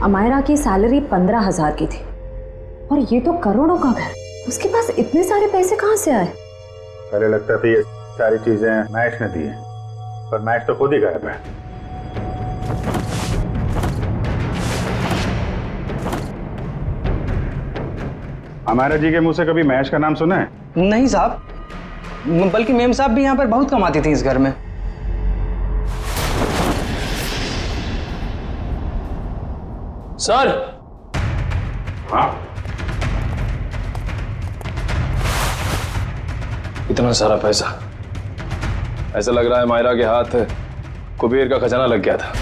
अमायरा की सैलरी 15,000 की थी और ये तो करोड़ों का घर। उसके पास इतने सारे पैसे कहाँ से आए? पहले लगता था ये सारी चीजें महेश ने दी है, पर महेश तो खुद ही गायब है। अमायरा जी के मुंह से कभी महेश का नाम सुना है? नहीं साहब, बल्कि मेम साहब भी यहाँ पर बहुत कमाती थी इस घर में। सर। हाँ? इतना सारा पैसा, ऐसा लग रहा है मायरा के हाथ कुबेर का खजाना लग गया था।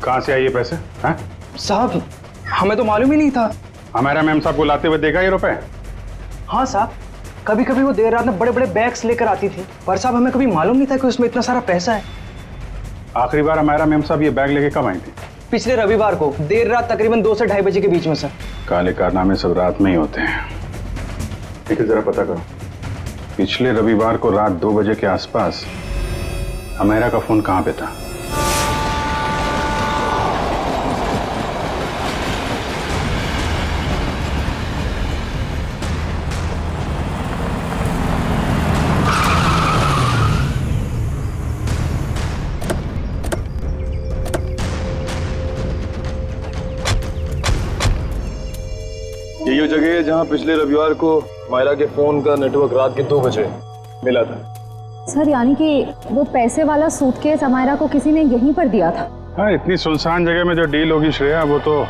कहां से आए ये पैसे? हैं? साहब हमें तो मालूम ही नहीं था। अमायरा मैम साहब को लाते हुए देखा ये रुपए? हाँ साहब, कभी कभी वो देर रात में बड़े बड़े बैग्स लेकर आती थी, पर साहब हमें कभी मालूम नहीं था कि उसमें इतना सारा पैसा है। आखिरी बार अमायरा मैम साहब ये बैग लेके कब आई थी? पिछले रविवार को देर रात तकरीबन 2 से 2:30 बजे के बीच में सर। काले कारनामे सब रात में ही होते हैं। ठीक है, जरा पता करो पिछले रविवार को रात 2 बजे के आसपास अमायरा का फोन कहां पे था? यही वो जगह है जहां पिछले रविवार को मायरा के फोन का नेटवर्क रात के 2 बजे मिला था। सर यानी कि वो पैसे वाला सूटकेस अमायरा को किसी ने यहीं पर दिया था? हाँ, इतनी सुनसान जगह में जो डील होगी श्रेया, वो तो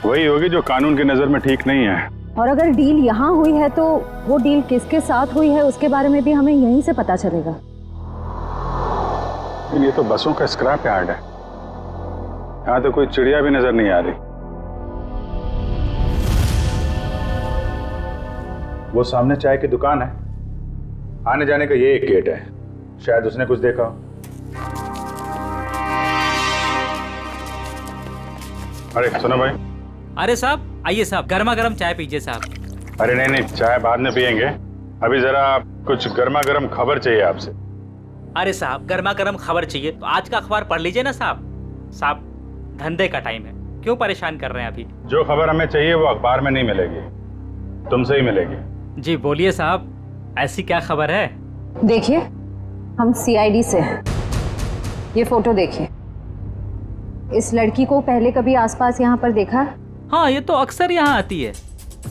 वही होगी जो कानून की नजर में ठीक नहीं है। और अगर डील यहाँ हुई है तो वो डील किसके साथ हुई है उसके बारे में भी हमें यहीं से पता चलेगा। ये तो बसों का स्क्रैप यार्ड है, यहाँ तो कोई चिड़िया भी नजर नहीं आ रही। वो सामने चाय की दुकान है, आने जाने का ये एक गेट है, शायद उसने कुछ देखा हो। अरे सुनो भाई। अरे साहब आइए साहब, गर्मा गर्म चाय पीजिए साहब। अरे नहीं नहीं, चाय बाद में पियेंगे, अभी जरा कुछ गर्मा गर्म खबर चाहिए आपसे। अरे साहब गर्मा गर्म खबर चाहिए तो आज का अखबार पढ़ लीजिए ना साहब। साहब धंधे का टाइम है, क्यों परेशान कर रहे हैं अभी? जो खबर हमें चाहिए वो अखबार में नहीं मिलेगी, तुमसे ही मिलेगी। जी बोलिए साहब, ऐसी क्या खबर है? देखिए हम सीआईडी से हैं, ये फोटो देखिए। इस लड़की को पहले कभी आसपास यहाँ पर देखा है? हाँ ये तो अक्सर यहाँ आती है,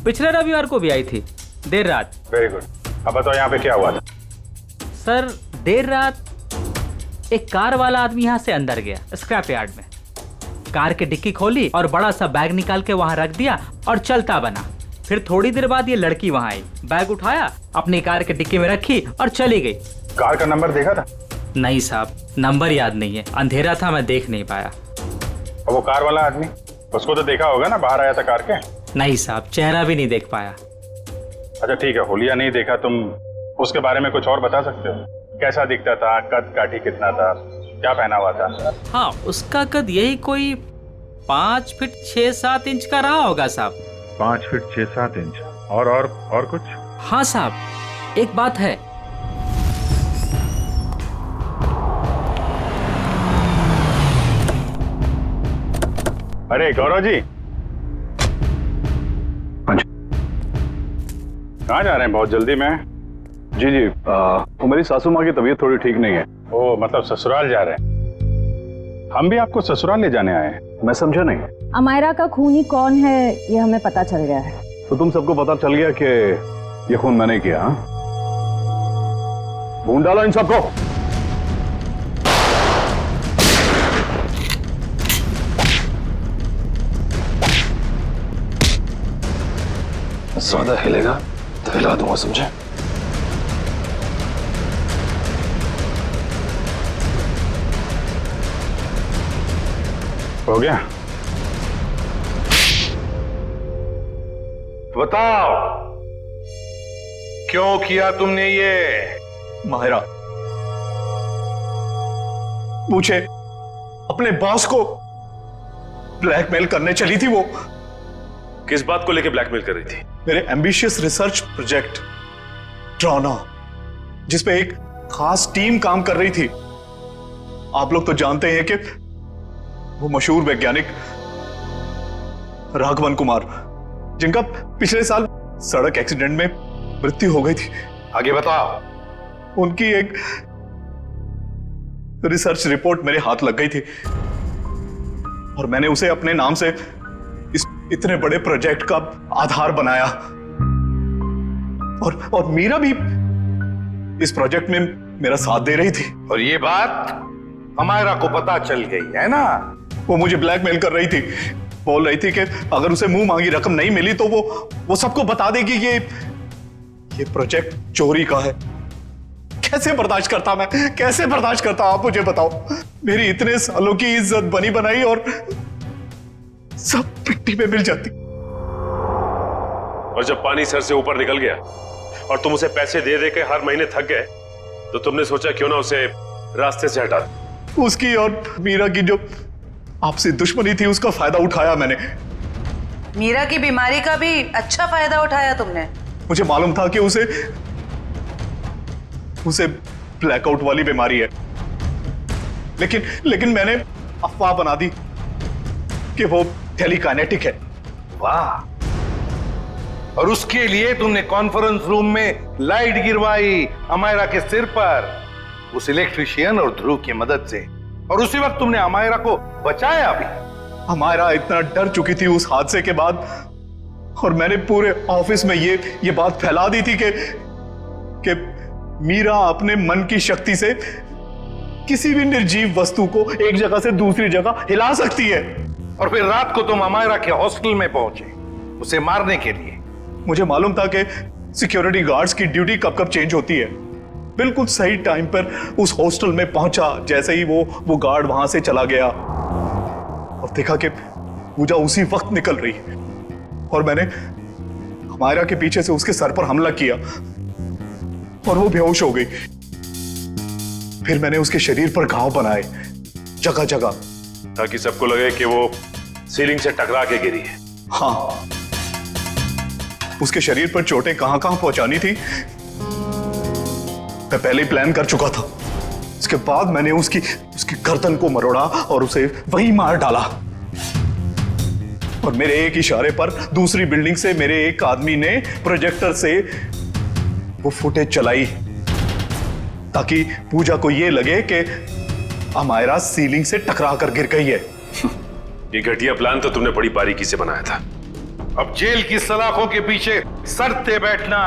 पिछले रविवार को भी आई थी देर रात। वेरी गुड, अब बताओ यहाँ पे क्या हुआ था? सर देर रात एक कार वाला आदमी यहाँ से अंदर गया स्क्रैप यार्ड में, कार की डिक्की खोली और बड़ा सा बैग निकाल के वहां रख दिया और चलता बना। फिर थोड़ी देर बाद ये लड़की वहां आई, बैग उठाया, अपनी कार की डिक्की में रखी और चली गई। कार का नंबर देखा था? नहीं साहब, नंबर याद नहीं है, अंधेरा था, मैं देख नहीं पाया। और वो कार वाला आदमी, उसको तो देखा होगा ना, बाहर आया था कार के? नहीं साहब, चेहरा भी नहीं देख पाया। अच्छा ठीक है, होलिया नहीं देखा, तुम उसके बारे में कुछ और बता सकते हो? कैसा दिखता था, कद काठी कितना था, क्या पहना हुआ था? हाँ उसका कद यही कोई 5 फीट 6-7 इंच का रहा होगा साहब। 5 फीट 6-7 इंच। और कुछ? हाँ साहब एक बात है, अरे गौरव जी, कहाँ जा रहे हैं बहुत जल्दी में? जी जी, वो मेरी सासू माँ की तबीयत थोड़ी ठीक नहीं है। ओ मतलब ससुराल जा रहे हैं? हम भी आपको ससुराल ले जाने आए हैं। मैं समझा नहीं। अमायरा का खूनी कौन है ये हमें पता चल गया है। तो तुम सबको पता चल गया कि ये खून मैंने किया? हाँ, ढूंढ डालो इन सबको। ज्यादा हिलेगा तो हिला दूंगा, समझे? हो गया? बताओ क्यों किया तुमने ये? माहिरा, मुझे अपने बॉस को ब्लैकमेल करने चली थी। वो किस बात को लेके ब्लैकमेल कर रही थी? मेरे एम्बिशियस रिसर्च प्रोजेक्ट ड्रोना, जिसपे एक खास टीम काम कर रही थी। आप लोग तो जानते हैं कि वो मशहूर वैज्ञानिक राघवन कुमार, जिनका पिछले साल सड़क एक्सीडेंट में मृत्यु हो गई थी। आगे बताओ। उनकी एक रिसर्च रिपोर्ट मेरे हाथ लग गई थी और मैंने उसे अपने नाम से इस इतने बड़े प्रोजेक्ट का आधार बनाया। और मीरा भी इस प्रोजेक्ट में मेरा साथ दे रही थी। और ये बात अमायरा को पता चल गई है ना? वो मुझे ब्लैकमेल कर रही थी, बोल रही थी कि अगर उसे मुंह मांगी रकम नहीं मिली तो वो सबको बता देगी कि ये प्रोजेक्ट चोरी का है। कैसे बर्दाश्त करता मैं, कैसे बर्दाश्त करता? आप मुझे बताओ। मेरी इतने सालों की इज्जत बनी बनाई और सब मिट्टी में मिल जाती। और जब पानी सर से ऊपर निकल गया और तुम उसे पैसे दे दे के हर महीने थक गए, तो तुमने सोचा क्यों ना उसे रास्ते से हटा दो। उसकी और मीरा की जो आपसी दुश्मनी थी उसका फायदा उठाया मैंने। मीरा की बीमारी का भी अच्छा फायदा उठाया तुमने। मुझे मालूम था कि उसे ब्लैकआउट वाली बीमारी है, लेकिन मैंने अफवाह बना दी कि वो टेलीकाइनेटिक है। वाह! और उसके लिए तुमने कॉन्फ्रेंस रूम में लाइट गिरवाई अमायरा के सिर पर, उस इलेक्ट्रिशियन और ध्रुव की मदद से। और उसी वक्त तुमने अमायरा को बचाया भी। अमायरा इतना डर चुकी थी उस हादसे के बाद, और मैंने पूरे ऑफिस में ये बात फैला दी थी कि मीरा अपने मन की शक्ति से किसी भी निर्जीव वस्तु को एक जगह से दूसरी जगह हिला सकती है। और फिर रात को तुम अमायरा के हॉस्टल में पहुंचे उसे मारने के लिए। मुझे मालूम था कि सिक्योरिटी गार्ड्स की ड्यूटी कब कब चेंज होती है। बिल्कुल सही टाइम पर उस हॉस्टल में पहुंचा जैसे ही वो गार्ड वहां से चला गया और देखा कि पूजा उसी वक्त निकल रही और मैंने हमायरा के पीछे से उसके सर पर हमला किया और वो बेहोश हो गई। फिर मैंने उसके शरीर पर घाव बनाए जगह जगह, ताकि सबको लगे कि वो सीलिंग से टकरा के गिरी है। हाँ, उसके शरीर पर चोटें कहां कहां पहुंचानी थी मैं पहले ही प्लान कर चुका था। उसके बाद मैंने उसकी गर्दन को मरोड़ा और उसे वहीं मार डाला और मेरे एक इशारे पर दूसरी बिल्डिंग से मेरे एक आदमी ने प्रोजेक्टर से वो फुटेज चलाई ताकि पूजा को यह लगे कि अमायरा सीलिंग से टकरा कर गिर गई है। ये घटिया प्लान तो तुमने बड़ी बारीकी से बनाया था। अब जेल की सलाखों के पीछे सरते बैठना,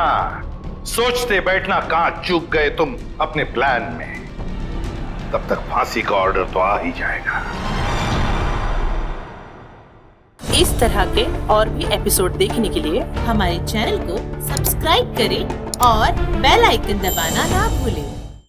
सोचते बैठना कहां चूक गए तुम अपने प्लान में, तब तक फांसी का ऑर्डर तो आ ही जाएगा। इस तरह के और भी एपिसोड देखने के लिए हमारे चैनल को सब्सक्राइब करें और बेल आइकन दबाना ना भूलें।